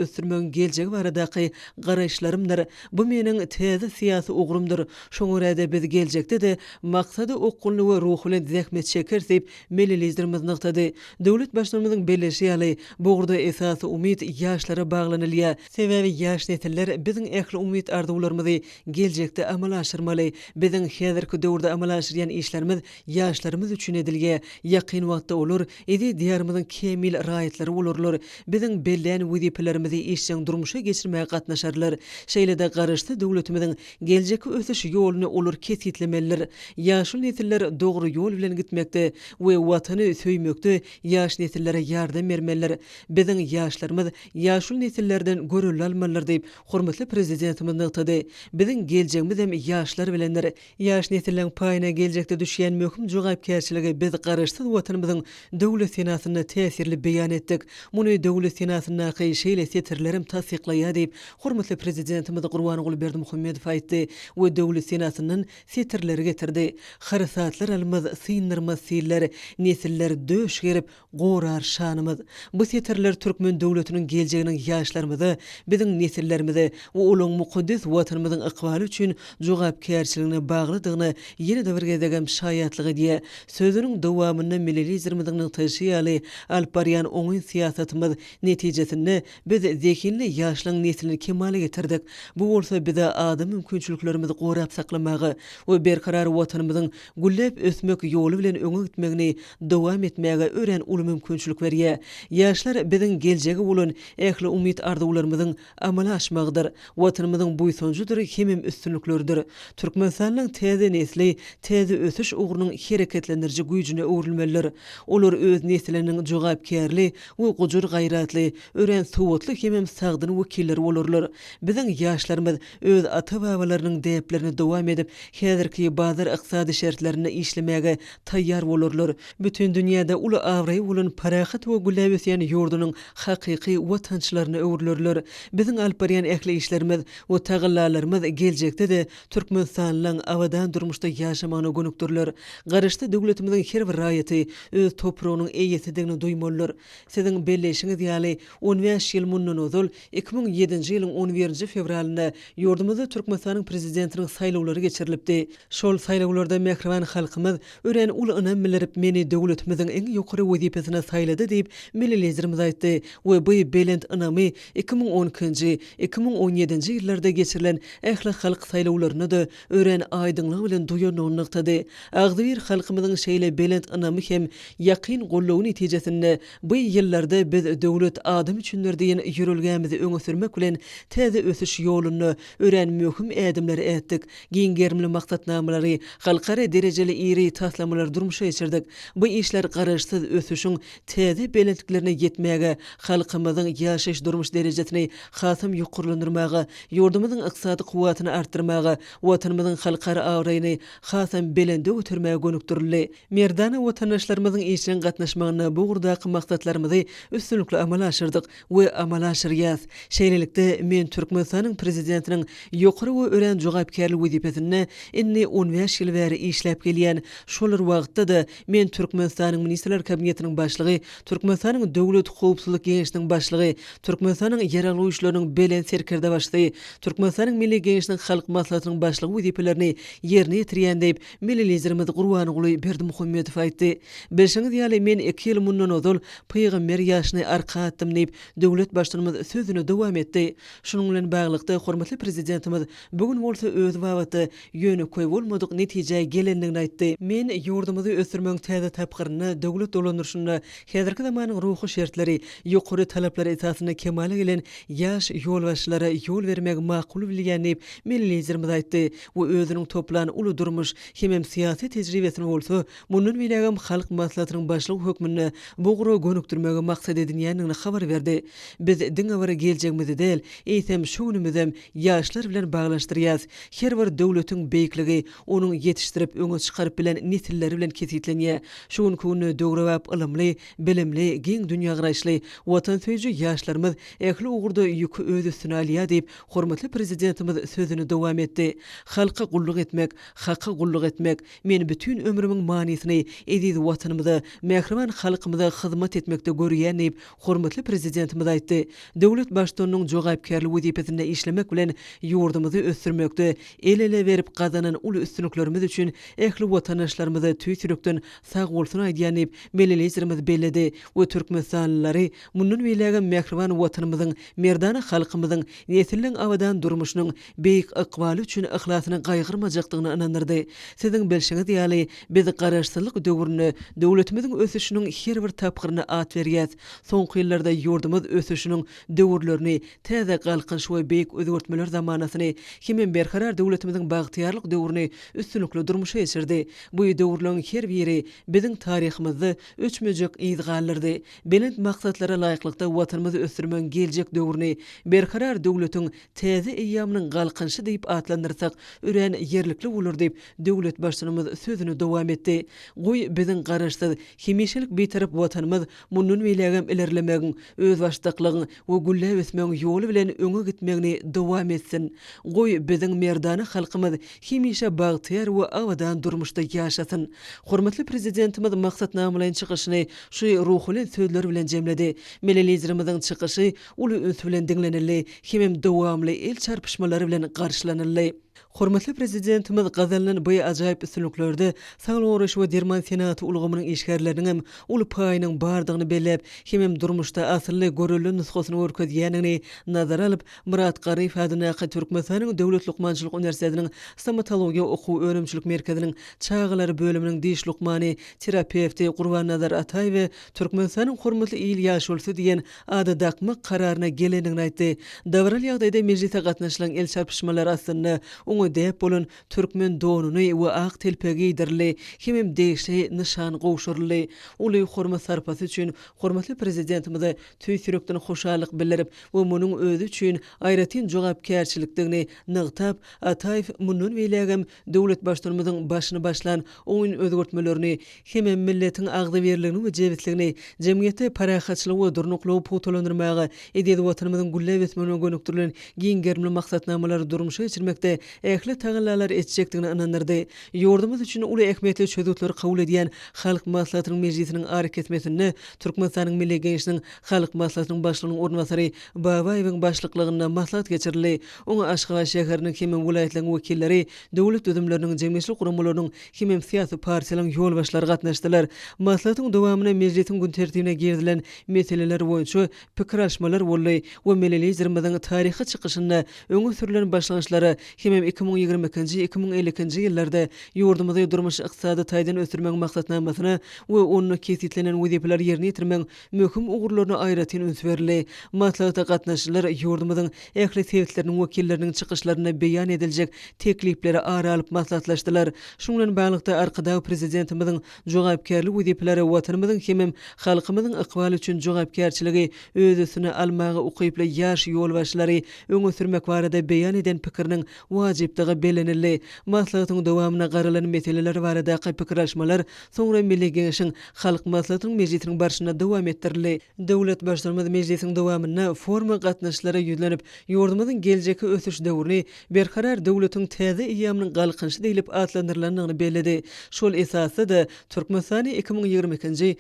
ösdürmegiň geljegi baradaky garaşlarymdyr. Bu meniň täze syýasy ugurumdyr. Şoň görä biz geljekde de maksady okulny we ruhy bilen zähmet çeker diýip melelizdirimiz nykdady. Döwlet Döwlet başlarymyzyň belleşi ýaly bugurda esasy umyt ýaşlara baglanylýar. Sebebi ýaş nesiller biziň ähli umyt arzuwlarymyzy geljekde amal aşyrmaly. Biziň häzirki döwürde amal aşyrýan işlerimiz ýaşlarymyz üçin edilýär. Ýakyn wagtda olur, edi diýarymyzyň kemil raýatlary bolurlar. Biziň belleýän wezipelerimizi işçiň durmuşa geçirmäge gatnaşarlar. Şeýlede garaşdy döwletimiziň geljeki ösüş ýoluny olur kesitlemeliler. Ýaşul nesiller dogry ýol bilen gitmekde we watany söýmekde ýaş nesillere ýardam bermeliler. Biziň ýaşlarymyz ýaşul nesillerden görül almalylar diýip hormatly prezidentimiz nykdy. Biziň geljegimiz hem ýaşlar bilenler. Ýaş nesilleriň paýyna geljekde düşýän möhüm jogapkärçiligi biz garaşdy watanymyzyň döwlet senatyna täsirli beýan etdik. Muny döwlet senatyna şeýle setirlerim tasdiklaýar diýip hormatly prezidentimiz Gurbanoğlu Berdimuhammedow aýtdy we döwlet senatynyň setirleri getirdi. Harsatlar almaz, synyrmaz siller, nesiller döş gerip gorar şanymyz. Bu setirler türkmen döwletiniň geljeginiň ýaşlarymyzy, biziň nesillerimizi we olaň mukaddes watanymyzyň ykbaly üçin jogapkärçiligine baglydygyny ýene-de bir gezegem şaýatlygy diýe sözüniň dowamyny milletizmimiziň taşıýaly alparyan oňy siýasatymyz netijesinde biz zekinli ýaşlaryň neslini kemale getirdik. Bu bolsa bize adam mümkinçiliklerimizi gorap saklamagy we berkarar watanymyzyň gullap ösmek ýoly bilen öňe gitmegini dowam etmäge ören uly mümkinçilik berýär. Ýaşlar biziň geljegi bolan ähli umyt arzuwlarymyzyň amala aşmagydyr. Watanymyzyň buýsonjudyr, hemem üstünlikleridir. Türkmenistanyň täze nesli, täze ösüş ugrunyň hereketlendiriji güýjüne öwrülmeliler. Olar öz nesliniň jogapkärli we gujur gaýratly, ören sowatly hemem sagdyny wekilleri bolarlar. Biziň ýaşlarymyz öz ata-babalarynyň däplerini dowam edip, häzirki bazar ykysady şertlerine işlemäge taýýar bolarlar. Bütün dünýäde uly awraý bolan parahat we gullap ösýän ýurdunyň hakyky watançylaryna öwrülürler. Biziň alparyan ähli işlerimiz we tagyllalarymyz geljekde de Türkmenistanyň awadan durmuşda ýaşamagyna gönükdirler. Garaşdy döwletimiziň her bir raýaty öz topragynyň eýesidigini duýmalylar. Siziň belleşiňiz ýaly 15 ýyl mundan ozal 2007-nji ýylyň 11-nji fevralynda ýurdumyzda Türkmenistanyň prezidentiniň saýlawlary geçirilipdi. Şol saýlawlarda mehriban halkymyz ören uly önam bilerip meni döwletimiziň eň ýokary wezipesine saýlady diýip milletizmimiz aýtdy we bu belend önami 2012-nji 2017-nji ýyllarda geçirilen ähli halk saýlawlaryny da ören aýdynlyk bilen duýanyny nykdy. Agdyr halkymyzyň şeýle belend önami hem ýakyn gollawy netijesinde bu ýyllarda biz döwlet adam üçindir diýen ýürelgämizi öňe sürmek bilen täze ösüş ýoluny ören möhüm ädimleri etdik. Giňgermli maksatnamalary, halkara derejeli iri taslamalar durmuşa geçirdik. Bu işler garaşsyz ösüşüň täze belendliklerine ýetmäge, halkymyzyň ýaşaş durmuş derejesini hasam ýokurlandyrmaga, ýurdumyzyň ykysady kuwatyny artdyrmaga, watanymyzyň halkara awraýyny hasam belende götürmäge gönükdirildi. Merdana watandaşlarymyzyň işine gatnaşmagyna bu gurdaky maksatlarymyzy üstünlikle amal aşyrdyk we amal aşyrýas. Şeýlelikde men Türkmenistanyň prezidentiniň ýokary we ören jogapkärlik wezipesine inni 15 ýyl bäri işläp gelýän şolar wagtda da men Türkmenistanyň ministrler kabinetiniň başlygy, Türkmenistanyň döwlet howpsuzlyk geňişiniň başlygy, Türkmenistanyň ýaragly işleriň belen serkerde başlygy, Türkmenistanyň milli geňişiniň halk maslahatynyň başlygy wezipelerini ýerine ýetirýän diýip milletizmimiz Gurbanoğlu Berdimuhammedow aýtdy. Beşiňiz ýaly men 2 ýyl mundan ozal peýgamber ýaşyny arka atdym diýip döwlet başlarymyz sözüne dowam etdi. Şunuň bilen baglykda hormatly prezidentimiz bugün bolsa öz wawaty ýöne koý bolmadyk netije gelendigini aýtdy. Men ýurdumyzy ösürmeň täze tapgyryny, döwlet dolandyryşyny, häzirki zamanyň ruhy şertleri, ýokary talaplary esasyna kemale gelen ýaş ýolbaşçylara ýol bermek makul bilýän diýip milletizmimiz aýtdy. Bu özüniň toplan uly durmuş hemem syýasy tejribesini bolsa, munun bilegem halk maslahatynyň başlyk hökmüni bugura gönükdirmege maksat edilýändigini habar berdi. Biz diňe bara geljegimizi del, eýsem şuňumyzam ýaşlar bilen baglaşdyrýas. Her bir döwletiň beýikligi onuň ýetişdirip öňe çykaryp bilen nesilleri bilen kesitlenýär. Şuň köni döwrewap ilmli, bilimli, giň dünýä garaşly watan söýji ýaşlarymyz ähli ugurda ýükü öz üstüne alýar diýip hormatly prezidentimiz sözüni dowam etdi. Halka gulluk etmek, hakka gulluk etmek men bütün ömrümiň manysini ediz watanymyza, mehriban halkymyza hyzmat etmekde görýän diýip hormatly prezidentimiz aýtdy. Döwlet başlygynyň jogapkärlik wezipesinde işlemek bilen ýurdumyzy ösürmekde ele berip gazanan uly üstünliklerimiz üçin ähli watandaşlarymyza tüýsürekden sag bolsun aýdýan diýip milletizmimiz başlanmady beledi we Türkmenistanylyları munun beýlegen mehriban watanymyzyň, merdana halkymyzyň nesilleň awadan durmuşynyň beýik ykbaly üçin ihlasyny gaýgyrmajakdygyna inandyrdy. Siziň bilşiňiz ýaly biz garaşsyzlyk döwrüne döwletimiziň ösüşiniň her bir tapgyryna at berýär. Soňky ýyllarda ýurdumyz ösüşiniň döwürlerini, täze galkynç we beýik özgörtmeler zamanasyny, hemen berkarar döwletimiziň bagtyarlyk döwrüni üstünlikli durmuşa geçirdi. Bu döwürleriň her biri biziň taryhymyzdy öçmejek ýyzgallyrdy. Belent maksatlara laýyklykda watanymyzy ösdürmän geljek döwrüni berkarar döwletiň täze eýýamynyň galkynçy diýip atlandyrsak, üren yerlikli bolar diýip döwlet başçymyz sözüni dowam etdi. Goý biziň garaşsyz hemişelik betarap watanymyz munun beýlegem ilerlemegiň, öz başdaklygyň we güllep ösmegiň ýoly bilen öňe gitmegini dowam etsin. Goý biziň merdana halkymyz hemişe bagtyar we awadan durmuşda ýaşasyn. Hormatly prezidentimiz maksatnamalaryň çykyşyny şu ruhly sözler bilen jemledi. Melelizirimiziň çykyşy uly üns bilen diňlenildi, hem dowamly el çarpışmalary bilen garşylanyldy. Hormatly prezidentimiz gazalynyň bu ajaýyp üstünliklerde Saglyk Oruç we Derman Senaty ulgamynyň işgärleriniň uly paýynyň bardygyny belläp, hem durmuşda asly görülen nusgasyny görkezýänini nazara alyp, Murat Garyf adına Türkmenistanyň Döwlet Lukmançylyk Uniwersitetining stomatologiýa okuw öňümçilik merkeziniň çağlary bölüminiň diş lukmany terapewti Gurban Nazar Atay we Türkmenistanyň hormatly il ýaşulsy diýen ady dakmak kararyna gelenini aýtdy. Dawral ýagdaýda mejlise gatnaşylan el çarpışmalary aslynda oňa dep bolan türkmen donuny we ak telpegi ýdirli, hem deýişe nişan gowşurly. Uly hormat sarpasy üçin hormatly prezidentimize tüýsürekden hoşallyk bildirip we munyň özü üçin aýratyn jogapkärçilikdigini nygtap, Ataýew munun beýlegem döwlet başlarymyzyň başyny başlan oňun özgörtmelerini, hem milletiň agdy berligini we jebitligini, jemgyýetde parahatçylyk we durnuklygy putulandyrmagy, edýät watanymyzyň güllep ösmegine gönükdirilen giň germli maksatnamalary durmuşa geçirmekde ähli taýlanlar etjekdigine inandyrdy. Ýurdumyz üçin uly ähmiýetli çözütleri kabul edýän Halk Maslahatynyň mejlisiniň arek etmesini Türkmenistanyň Milli Geňişiniň Halk Maslahatynyň başlygynyň ornbasary Babaýewiň başlyklygyna maslahat geçirildi. Oňa Aşgabat şäheriniň hem welaýatlanyň wekilleri, döwlet ödümleriniň jemgyýetçilik guramalarynyň hem syýasy partiýalaryň ýolbaşlary gatnaşdylar. Maslahatyň dowamyna mejlisiň gün tertibine girdilen meseleler boýunça pikir alşmalar boldy we melelizirimiziň taryhy çykyşynda öňe sürülen başlanýşlary hem 2022-2050 ýyllarda ýurdumyzda durmuş ykdysady taýdan ösdürmek maksatnamasyna we onu kesitlenen wezipeler ýerine ýetirmek möhüm ugurlaryna aýratyn üns berildi. Maslahatda gatnaşyjylar ýurdumyzyň ähli sebitleriniň wekilleriniň çykyşlaryna beýan ediljek teklipleri ara alyp maslahatlaşdylar. Şuň bilen baglanykda arkada prezidentimiziň jogapkärlik wezipeleri watanymyzyň hem halkymyzyň ykbaly üçin jogapkärçiligi öz üstüne almagy ukyply ýaş ýolbaşlary öňe sürmek barada beýan eden pikiriniň wajypdygy belenildi. Maslahatyň dowamyna garalan meseleler barada pikir alşmalar soňra Milli Geňişiň Halk Maslahatynyň mejlisiniň barşyna dowam etdirildi. Döwlet başlarymyz mejlisiň dowamyna forma gatnaşyklary ýüzlenip, ýurdumyzyň geljeki ösüş döwrüni berkarar döwletiň täze eýýamynyň galkynçy diýilip atlandyrylanyny belledi. Şol esasda Türkmenistany 2020-2050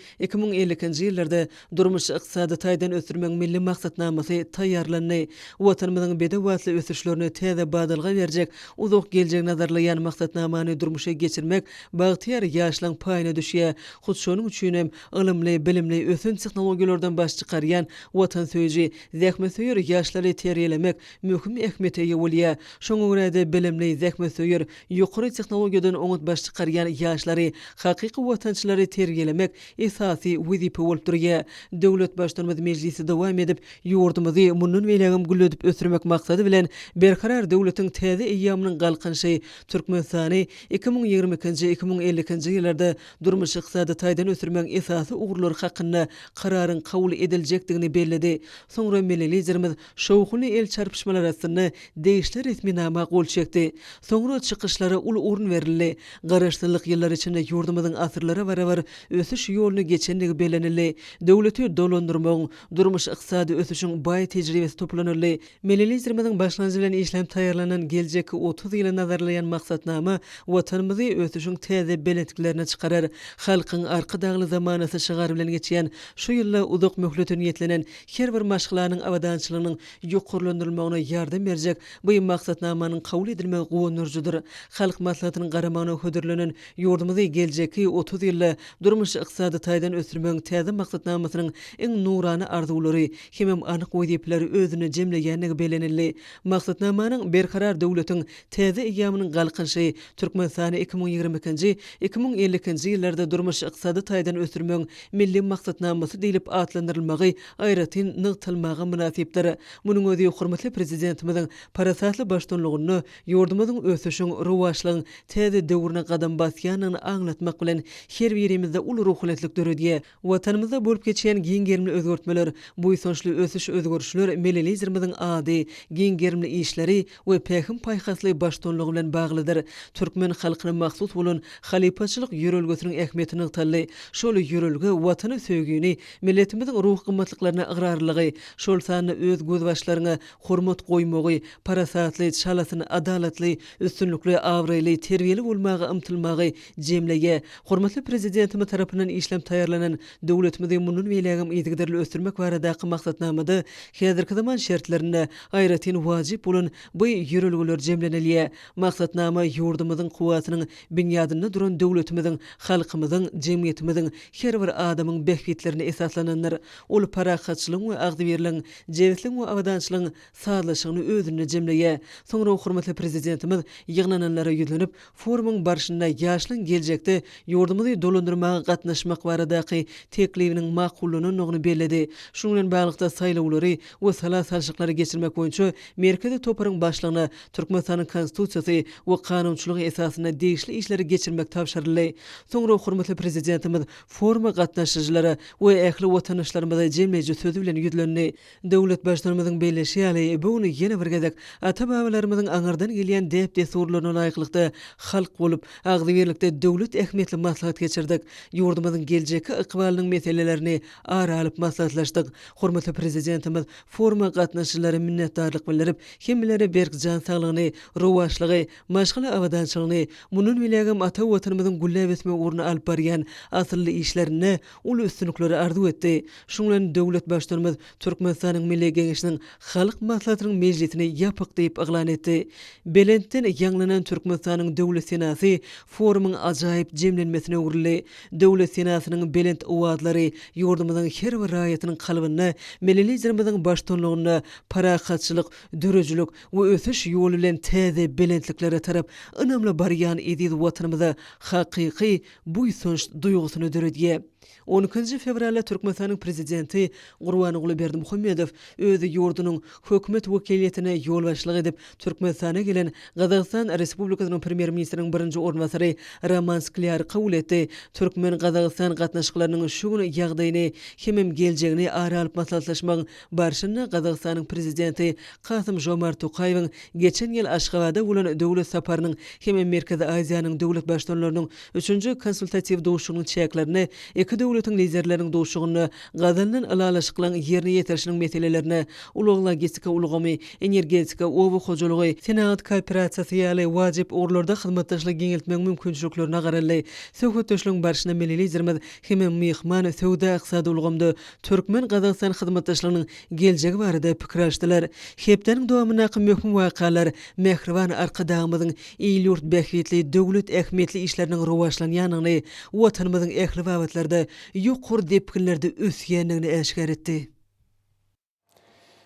ýyllarda durmuş ykdysady taýdan ösdürmek milli maksatnamasy taýýarlandy. Watanymyzyň bedewatly ösüşlerini täze badalga berjek, uzak geljek nazarlayan maksatnamany durmuşa geçirmek bagtyar ýaşlaryň paýyna düşýär. Hut şonuň üçin hem ilmli, bilimli, ösün tehnologiýalardan baş çykarýan watan söýji, zähmet-söýür ýaşlary terbiýelemek möhüm ähmiýete ýa bolýar. Şoňa görä de bilimli, zähmet-söýür, ýokary tehnologiýadan oňat baş çykarýan ýaşlary, hakyky watançylary terbiýelemek esasy wezipe bolup durýar. Döwlet başlarymyz mejlisi dowam edip, ýurdumyzy munun beýlegem güllüdip ösdürmek maksady bilen berkarar döwletiň täze eýýamynyň galkynçy Türkmenistany 2022-2050 ýyllarda durmuş ykdysady taýdan ösdürmek esasy ugurlary hakynda kararyň kabul ediljekdigini belledi. Soňra melelizirimiz şowkuly el çarpışmalary arasynda deýişler resminama gol çekdi. Soňra çykyşlary uly urun berildi. Garaşsyzlyk ýyllar içinde ýurdumyzyň asyrlara barabar ösüş ýoluny geçendigi belenildi. Döwleti dolandyrmagyň, durmuş ykdysady ösüşiň baý tejribesi toplanyldy. Melelizirimiziň başlanjy bilen işlem taýýarlanan geljek geljeki 30 ýyla nazarlayan maksatnama watanymyzy ötüşüň täze belentliklerine çykarar. Halkyň arka dagly zamanasy şygar bilen geçýän şu ýylla uzak möhletini ýetlenen her bir maşgalanyň awadançylygynyň ýokurlandyrylmagyna ýardam berjek bu maksatnamanyň kabul edilmegi gowunurjudyr. Halk maslahatynyň garamagyna hödürlenen ýurdumyzy geljeki 30 ýylda durmuş ykdysady taýdan ösürmegiň täze maksatnamasynyň iň nurany arzulary hemem anyk wezipleri özüne jemleýänligi belenildi. Maksatnamanyň berkarar döwletiň täze eýamynyň galkynşy Türkmenistany 2020-2050-nji ýyllarda durmuş ykdysady taýdan ösürmegiň milli maksatnamasy diýilip atlandyrylmagy aýratyn nygtylmagy münasipdir. Munyň özi hormatly prezidentimiziň parasatly başdanlygyny ýurdumyzyň ösüşiň rowaşlygyň täze döwrüne gadam basýanyny aňlatmak bilen her birimizde ul ruhlanetlik döredýär. Watanymyzda bolup geçýän giň gerimli özgörtmeler, bu ýa-da ösüş özgörüşler milletizmimiziň ady, giň gerimli işleri we pähim paýhasly başdanlygy bilen baglydyr. Türkmen halkyna mahsus bolan halipaçylyk ýörelgesiniň ähmiýetini ýygtally. Şol ýörelge watany söýgüni, milletimiziň ruh gymmatlyklaryna ıgrarlygy, şol sany öz göz başlaryna hormat goýmagy, parasatly, şalasyny adalatly, üstünlikli, awraýly, terbiyeli bolmagy ymtylmagy jemleýär. Hormatly prezidentimiz tarapyndan işlem taýýarlanan döwletimiziň munun beýlegim ýygydyryly ösürmek baradaky maksatnamada häzirki zaman şertlerinde aýratyn wajyp bolan bu ýörelgeler jemlenilýär. Maksatnama ýurdumyzyň kuwatynyň binýadyna duran döwletimiziň, halkymyzyň, jemgyýetimiziň her bir adamyň behgitlerine esaslananlar. Ol parahatçylygyň we agdybirligiň, jewitligiň we awadançylygyň sağlaşygyny özüne jemleýär. Soňra hormatly prezidentimiz ýygnananlara ýüzlenip forumyň barşynda ýaşlyň geljekde ýurdumyzy dolandyrmaga gatnaşmak baradaky teklifiniň maqullanyny nogny bellädi. Şuň bilen baglyqda saýlawlary we salat-salşyklary geçirmek boýunça merkezi toparyň başlygyna Türkmenistanyň konstitusiýasy we kanunçylygy esasyna degişli işleri geçirmek tapşyryldy. Soňra hormatly prezidentimiz foruma gatnaşyjylary we ähli watandaşlarymyza jemleýici sözü bilen ýüzlendi. Döwlet başlarymyzyň beýleşýäli buny ýene bir gezek ata-babalarymyzyň aňardan gelýän dep desurlaryna laýyklykda halk bolup agdybirlikde döwlet ähmiýetli maslahat geçirdik. Ýurdumyzyň geljeki ykbalynyň meselelerini ara alyp maslahatlaşdyk. Hormatly prezidentimiz foruma gatnaşyjylary minnetdarlyk bildirip, hemmeleri berk jan saglygyny, rowaşlygy, maşgala awadançylygyny, munun bilegim ata watanymyzyň gullap etme uğruna alyp barýan asylly işlerini ul üstünlikleri arzu etdi. Şuň bilen döwlet başlarymyz Türkmenistanyň Milli Geňeşiniň halk maslahatynyň mejlisini ýapyk diýip aglan etdi. Belentden ýanglanan Türkmenistanyň döwlet senasy forumyň ajaýyp jemlenmesine uğruldy. Döwlet senasynyň belent owadlary ýurdumyzyň her bir raýatynyň kalbyny, milletizmimiziň başdanlygyny, parahatçylyk, dörejilik we ösüş ýoly bilen täze belentliklere tarap önamly barýan ediz watanymyza hakyky buýsunç duýgusyny döredýär. 12 fevralda Türkmenistanyň prezidenti Gurbanuly Berdimuhammedow özi ýurdunyň hökümet wekiliýetine ýolbaşlyk edip Türkmenistana gelen Gazagystan Respublikasynyň premier ministriniň birinji ornbasary Roman Skляр kabul etdi. Türkmen Gazagystan gatnaşyklarynyň şu güni ýagdaýyny hemem geljegini ara alyp maslahatlaşmagyň barşyna Gazagystanyň prezidenti Kasym-Jomart Tokaýewiň geçen ýyl Aşgabatda bolan döwlet saparynyň hemem Merkezi Aziýanyň döwlet başdanlarynyň 3-nji konsultatiw dowuşugynyň çäklerini iki döwletiň liderläriniň dowuşugyny gazandan alalaşyklaryň ýerine ýetirişiniň meselelerini ulugla logistika ulugamy, energetika, owu hojalygy, senat kooperasiýasy ýaly wajyp orlarda hyzmatdaşlyk geňeltmek mümkinçiliklerine garaldy. Söhbetdeşligiň barşyna milletizmimiz hemem mehman söwda ykdysady ulgamda Türkmen Gazagystan hyzmatdaşlygynyň geljegi barada pikir açdylar. Hepdeniň dowamyna möhüm wakalar, mehriban arkadagymyzyň ýurt behgitli döwlet ähmiýetli işleriniň rowaşlanýanyny, watanymyzyň ähli wagtlarda ýokur depkinlerde ösýänligini eşkär etdi.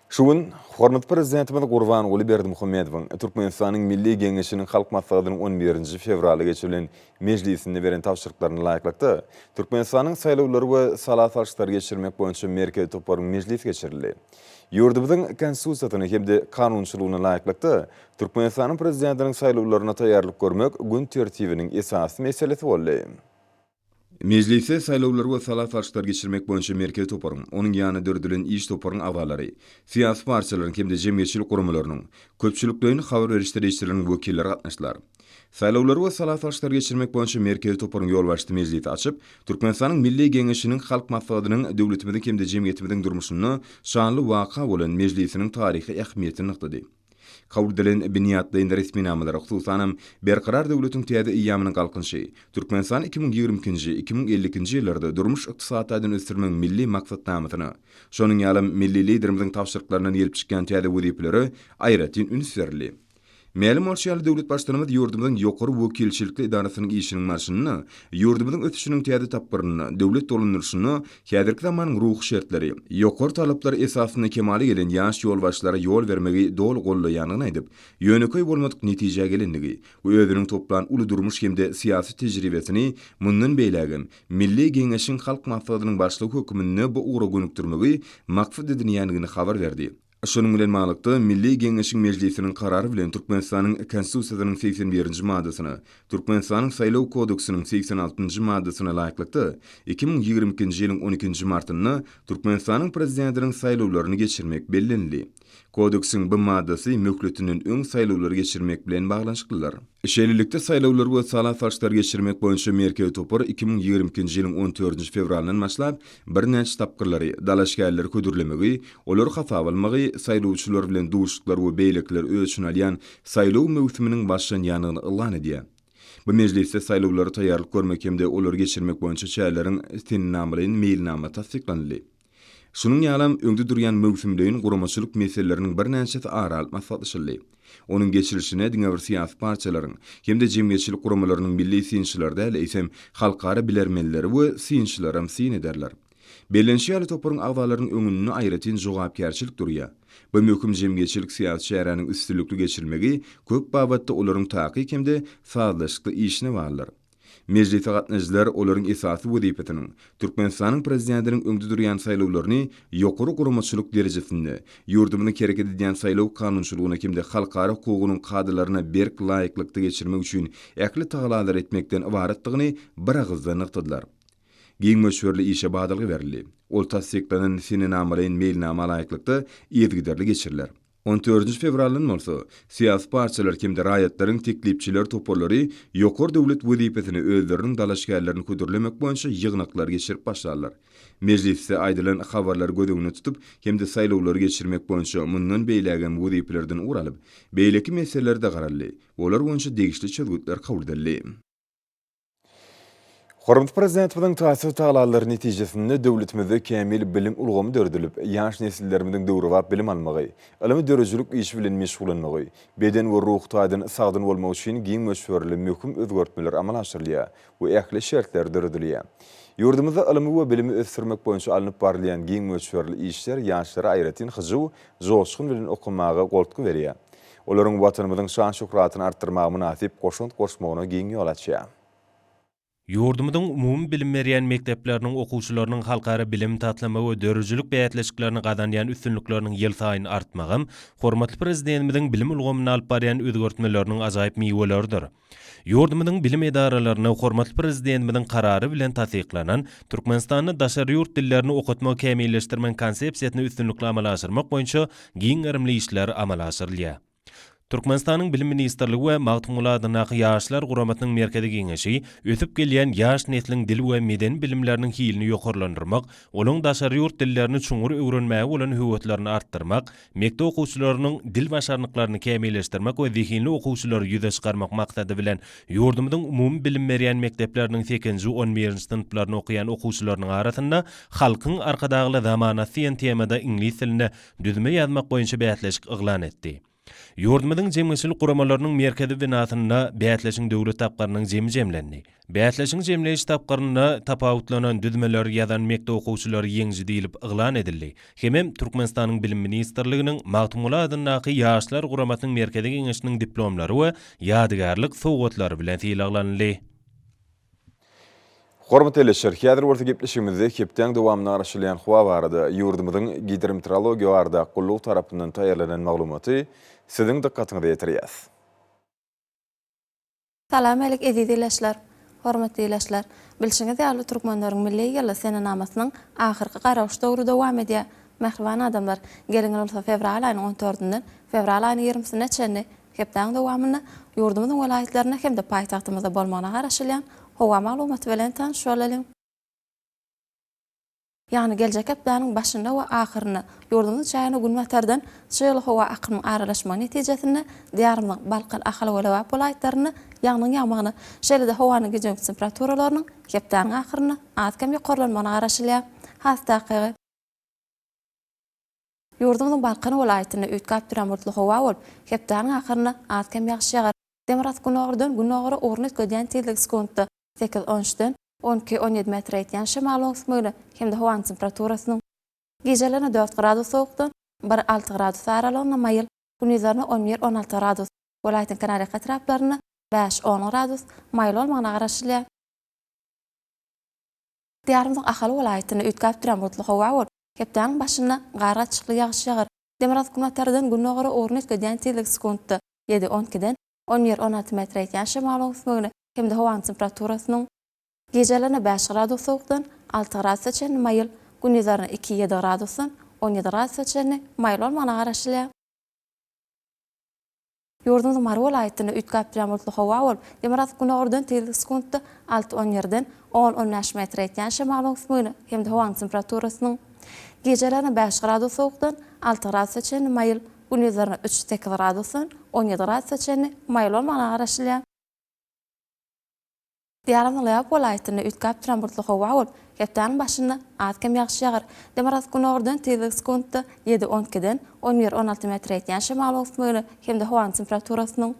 Şuň hormatly prezidentimiz Gurbanuly Berdimuhammedowyň Türkmenistanyň Milli Geňeşiniň halk maslahatynyň 11 fevralda geçirilen mejlisinde beren tapşyryklaryny laýyklykda Türkmenistanyň saýlawlary we salat-salşyklary geçirmek boýunça merkezi toparyň mejlisi geçirildi. Ýurdumyzyň konstitusiýasyna hemde kanunçylygyna laýyklykda Türkmenistanyň prezidentiniň saýlawlaryna taýýarlyk görmek gün tertibiniň esasy meselesi boldy. Meclise saýlawlar we salat-salşyklary geçirmek boýunça merkezi toparyň, onuň ýanyna dördülen iş toparyň awalary, siýasy partiýalaryň hemde jemgyýetçilik gurumlarynyň, köpçülikden habar berişleri işleriniň wekilleri gatnaşdylar. Saýlawlar we salat-salşyklary geçirmek boýunça merkezi toparyň ýolbaşçy mejlisi açyp, Türkmenistanyň Milli Geňeşiniň halk maslahatynyň döwletimiziň hemde jemgyýetimiziň durmuşyny şanly waka bolan mejlisiniň taryhy ähmiýetini ykdydy. kabul edilen biniyatlaryň resmi namalara hususanam berqarar döwletiň täze iýamynyň galkynşy, Türkmenistan 2020-nji 2050-nji ýyllarda durmuş ykdysatyny ösürmek milli maksatnamasyny, şonuň ýalym milli liderimiziň tapşyryklaryndan gelip çykkan täze wezipleri aýratyn ünsürli. Mälim bolşaly döwlet başlanymyz ýurdumyzyň ýokary wekilçilikli idarasynyň işiniň marşyny, ýurdumyzyň ötüşiniň täze tapbyryny, döwlet dolanýaryny, häzirki zamanyň ruh şertleri, ýokary talaplary esasynda kemale gelen ýaş ýolbaşçylara ýol bermegi dol gollaýanyny aýdyp, ýöneköý bolmadyk netije gelendigi, bu özüniň toplan uly durmuş hemde syýasy tejribesini mundan beýlägen Milli Geňeşiň halk maksadynyň başlyk hökümini bu ugra gönükdirmegi maksat edilýändigini habar berdi. Şonun bilen maglykda Milli Geňeşiň Mejlisiniň karary bilen Türkmenistanyň Konstitusiýasynyň 81-nji maddasyny, Türkmenistanyň Saýlaw Kodeksiniň 86-njy maddasyna laýyklykda 2022-nji ýylyň 12-nji martyny Türkmenistanyň prezidentiniň saýlawlaryny geçirmek bellenli. Kodeksin bu maddasy möhletiniň öň saýlawlary geçirmek bilen baglanşyklylar. Şeýlelikde saýlawlar we salat farçlar geçirmek boýunça merkezi topar 2022-nji ýylyň 14-nji fevralynyň başlap bir näçe tapgyrlary dalaşgärleri ködürlemegi, olar hasap almagy, saýlawçylar bilen duşluklar we beýlekler ölçün alýan saýlaw mewsüminiň başlanýanyny elan edýär. Bu mejlisde saýlawlary taýýarlyk görmek hemde olar geçirmek boýunça çäýlerin istinamlaryň mailnama tasdiklandy. Şunun ýalam öňde durýan mewsümleýin guramaçylyk meseleleriniň bir näçesi aralyp maslahatlaşyldy. Onun geçirilişine diňe bir syýasy parçalaryň hemde jemgyýetçilik guramalarynyň milli synçylary da eýsem halkara bilermenleri we synçylar hem syn ederler. Bellenşi ýaly toparyň agdalarynyň öňünde aýratyn jogapkärçilik durýar. Bu möhüm jemgyýetçilik syýasy şäheriniň üstünlükli geçirmegi köp babatda olaryň taýyk hemde sazlaşykly işine barlar. Mejlise gatnaşyjylar olaryň esasy wezipetiniň Türkmenistanyň prezidentiniň öňde durýan saýlawlaryny ýokary guramaçylyk derejesinde, ýurdumyny kereket edýän saýlaw kanunçylygyna kimde halkara hukugynyň kadylaryna berk laýyklykda geçirmek üçin äkli tagalalar etmekden ibaratdygyny bir agızdan nykdylar. Giň möşwerli işe badalgy berildi. Ol tasdiklanan sinenamalaryň mailnama laýyklykda ýetgiderli geçiriler. 14 fevralyn bolsa, syýasy parçalar kimde raýatlaryň teklipçiler toparlary ýokary döwlet wezipetini özleriniň dalaşgärlerini ködürlemek boýunça ýygnaklar geçirip başlarlar. Mejlisde aýdylan habarlar gödüňüne tutup, hemde saýlawlary geçirmek boýunça mundan beýlägen wezipelerden uralyp, beýleki meselelerde garaldy. Olar boýunça degişli çözgütler kabul edildi. Hormat prezidentimiň taýsir taýlalary netijesinde döwletimizde kämil bilim ulgamy dördülip, ýaş nesillerimiň döwrüwap bilim almagy, ilmi dörejilik işi bilen meşgulanmagy, beden we ruh taýdan sagdyn bolmak üçin giň möşwerli möhüm özgertmeler amal aşyrylýar we ähli şertler döredilýär. Ýurdumyzda ilmi we bilimi ösürmek boýunça alınıp barylýan giň möşwerli işler ýaşlara aýratyn hyjy, joşkun bilen okumagy goltky berýär. Olaryň watanymyzyň şan şöhratyny artdyrmagy münasip goşunt goşmagyna giň ýol açýar. Ýurdumyzyň umumy bilim berýän mekdepleriniň okuwçylarynyň halkara bilim tatlama we dörejilik beýatleşiklerini gadanýan üstünlükleriniň ýyl saýyn artmagy, hormatly prezidentimiziň bilim ulgamyny alyp barýan özgertmeleriniň ajaýyp miweleridir. Ýurdumyzyň bilim edaralaryny hormatly prezidentimiziň karary bilen tasdiklanan Türkmenistanyň daşary ýurt dillerini okutma we kämilleşdirme konsepsiýasyny üstünlükli amala aşyrmak boýunça giň erimli işler amala aşyrylýar. Türkmenistanyň bilim ministrligi we magtumuladyna ýaşlar guramatynyň merkezi geňeşi ötüp gelýän ýaş nesliniň dil we meden bilimleriniň hilini ýokarlandyrmak, olaryň daşary ýurt dillerini çuňur öwrenmäge bolan höwetlerini artdyrmak, mekdep okuwçylarynyň dil başarnyklaryny kämilleşdirmek we zihinli okuwçylary ýüze çykarmak maksady bilen ýurdumyzyň umumy bilim berýän mekdepleriniň 8-nji 11-nji synplaryny okuyan okuwçylarynyň arasynda halkyň arkadagyly zamana diýen temada ingliz diline düzme ýazmak boýunça beýatleşik iglan etdi. Ýurdumyzyň jemgyýetçilik guramalarynyň merkezi binasyna beýatleşiň döwlet tapgarynyň jemlendi. Beýatleşiň jemleýiş tapgaryna tapawutlanan düzmeler ýazan mekdep okuwçylary ýeňji diýilip iglan edildi. Hemem Türkmenistanyň bilim ministrliginiň magtumuladyna ýaşlar guramatynyň merkezi geňeşiniň diplomlary we ýadygarlyk sowgatlary bilen tiýaglandy. Hormatly eleşir, häzir bolsa gepleşigimizde hepden dowamyny araşdyrýan howa barada ýurdumyzyň gidrometeorologiýa barada gullyk tarapyndan taýýarlanan maglumaty siziň dikkatyňyza ýetirýär. Salam alyk ezizileşler, hormatly eleşler. Bilşiňiz ýaly türkmenleriň milli ýyly senenamasynyň ahyrky garaşy döwrü dowam edýär. Mehriban adamlar, geliň bolsa fevral aýynyň 14-inden fevral aýynyň 20-sine çenni hepden dowamyny ýurdumyzyň welaýetlerine hemde paýtagtymyzda bolmagyna garaşylýan howa maglumaty bilen tanışyp bolalım. Yani gelecek hepdanyň başynda we ahyrynda ýurdumyň çaýyny günmäterden şeýle howa akynyň aralaşma netijesinde diýarymyň balkal ahal we lewap bolaýtlaryny ýagnyň ýagmagyny şeýle-de howanyň gejemki temperaturalarynyň hepdanyň ahyrynda azkem ýokarlanmagyny garaşylýar. Hastakygy ýurdumyň balkany welaýatyny üýtgäp duran mutly howa bolup hepdanyň ahyrynda azkem ýagşy ýagar. Demirat günogurdan günogura urnet gödýän tezlik sekundda 8-13-den 12-17 metr etýän şymal öňsmygy hemde howanyň temperaturasynyň gejelerine 4 gradus sowukdan 1-6 gradus aralygyna maýyl, gündüzlerine 11-16 gradus, welaýatyň Kanariýa etraplaryna 5-10 gradus maýyl bolmagyna garaşylýar. Diýarymyň ahal welaýatyny üýtgäp duran mutly howa bolup hepdanyň başyna gara çykly ýagşy ýagar. Demirat günogurdan günogura urnet gödýän tezlik sekundda 7-12-den 11-16 metr etýän şymal öňsmygy hemde howanyň temperaturasynyň gejelerine 5 gradus sowukdan 6 gradus çenli maýyl, gündüzlerine 2-7 gradusdan 17 gradus çenli maýyl bolmagyna garaşylýar. Ýurdumyň Mary welaýatyny üýtgäp duran mutly howa bolup Demirat günogurdan tezlik sekundda 6-10 10-15 metr etýän şymal öňsmygy hemde howanyň temperaturasynyň gejelerine 5 gradus sowukdan 6 gradus çenli maýyl, gündüzlerine 3-8 gradusdan 17 gradus çenli maýyl bolmagyna garaşylýar. Diýarymyň lewap welaýatyny üýtgäp duran mutly howa bolup hepdanyň başyna azkem ýagşy ýagar. Demirat günogurdan tezlik sekundda 7-12-den 11-16 metr etýän şymal öňsmygy hemde howanyň temperaturasynyň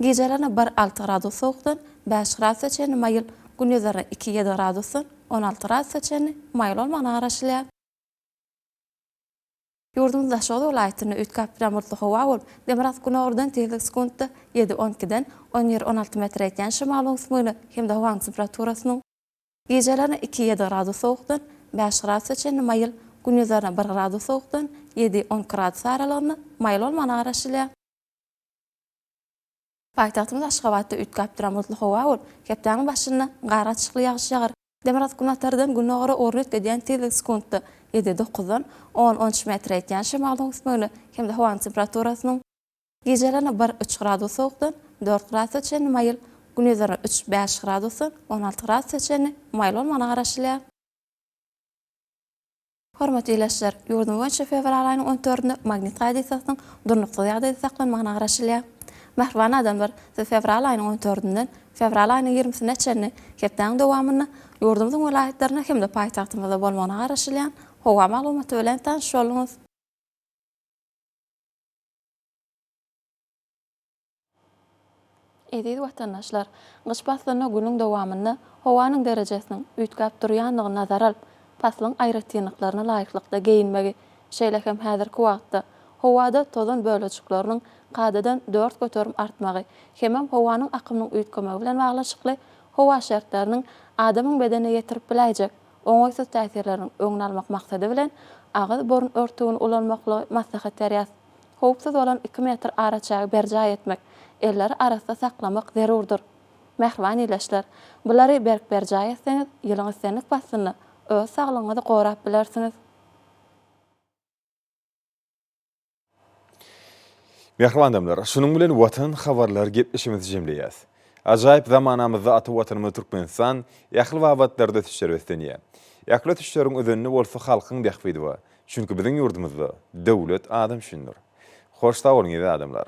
gejelerine 1-6 gradus sowukdan 5 gradus çenli maýyl, gündüzlerine 2-7 gradusdan 16 gradus çenli maýyl bolmagyna garaşylýar. Ýurdumyň Daşoğlu welaýatyny üýtgäp duran mutly howa bolup Demirat günogurdan tezlik sekundda 7-12-den 11-16 metr etýän şymal öňsmygy hemde howanyň temperaturasynyň gejelerine 2-7 gradus sowukdan 5 gradus çenli maýyl, gündüzlerine 1 gradus sowukdan 7-10 gradus aralygyna maýyl bolmagyna garaşylýar. Paýtagtymyz Aşgabatda üýtgäp duran mutly howa bolup hepdanyň başyna gara çykly ýagşy ýagar. Demirat günogurdan günogura urnet gödýän tezlik sekundda 7-9-dan 10-13 metr etýän şymal öňsmygy hemde howanyň temperaturasynyň gejelerine 1-3 gradus sowukdan 4 gradus çenli maýyl, gündüzlerine 3-5 gradusdan 16 gradus çenli maýyl bolmagyna garaşylýar. Hormatly ýerleşler, ýurdum boýunça fevral aýynyň 14-nde magnit gadisasynyň durnukly ýagdaýda saklanmagyna garaşylýar. Mähriban adamlar, fevral aýynyň 14-inden fevral aýynyň 20-sine çenli hepdanyň dowamyny ýurdumyň welaýatlaryna hemde paýtagtymyzda bolmagyna garaşylýan howa maglumaty bilen tanış bolunuz. Edil watandaşlar, gyş paslaryna günüň dowamyny howanyň derejesiniň üýtgäp durýanlygyny nazar alyp, paslyň aýratynlyklaryna laýyklykda geyinmegi, şeýle hem häzirki wagtda howada tozan bölejikleriniň kadadan 4 göterim artmagy, hemem howanyň akymynyň üýtgemegi bilen baglanşykly howa şertleriniň adamyň bedenine ýetirip biläjek oňaýsız täsirleriniň öňüni almak maksady bilen agyz borun örtügini ulanmakly maslahat berýär. Howpsuz bolan 2 metr araçagy berjay etmek, elleri arasynda saklamak zerurdur. Mähriban ýerleşler, bulary berjay etseňiz, ýylyň senlik basyny öz saglygyňyzy gorap bilersiňiz. Mähriban adamlar, şunun bilen watan habarlar gepleşimizi jemleýäs. Ajaýyp zamanamyzda aty watanymyz Türkmenistan ýakly wagtlarda tüşer östenýär. Ýakly tüşeriň özenini bolsa halkyň dähwidi we çünki biziň ýurdumyzda döwlet adam şundur. Hoş sag bolun adamlar.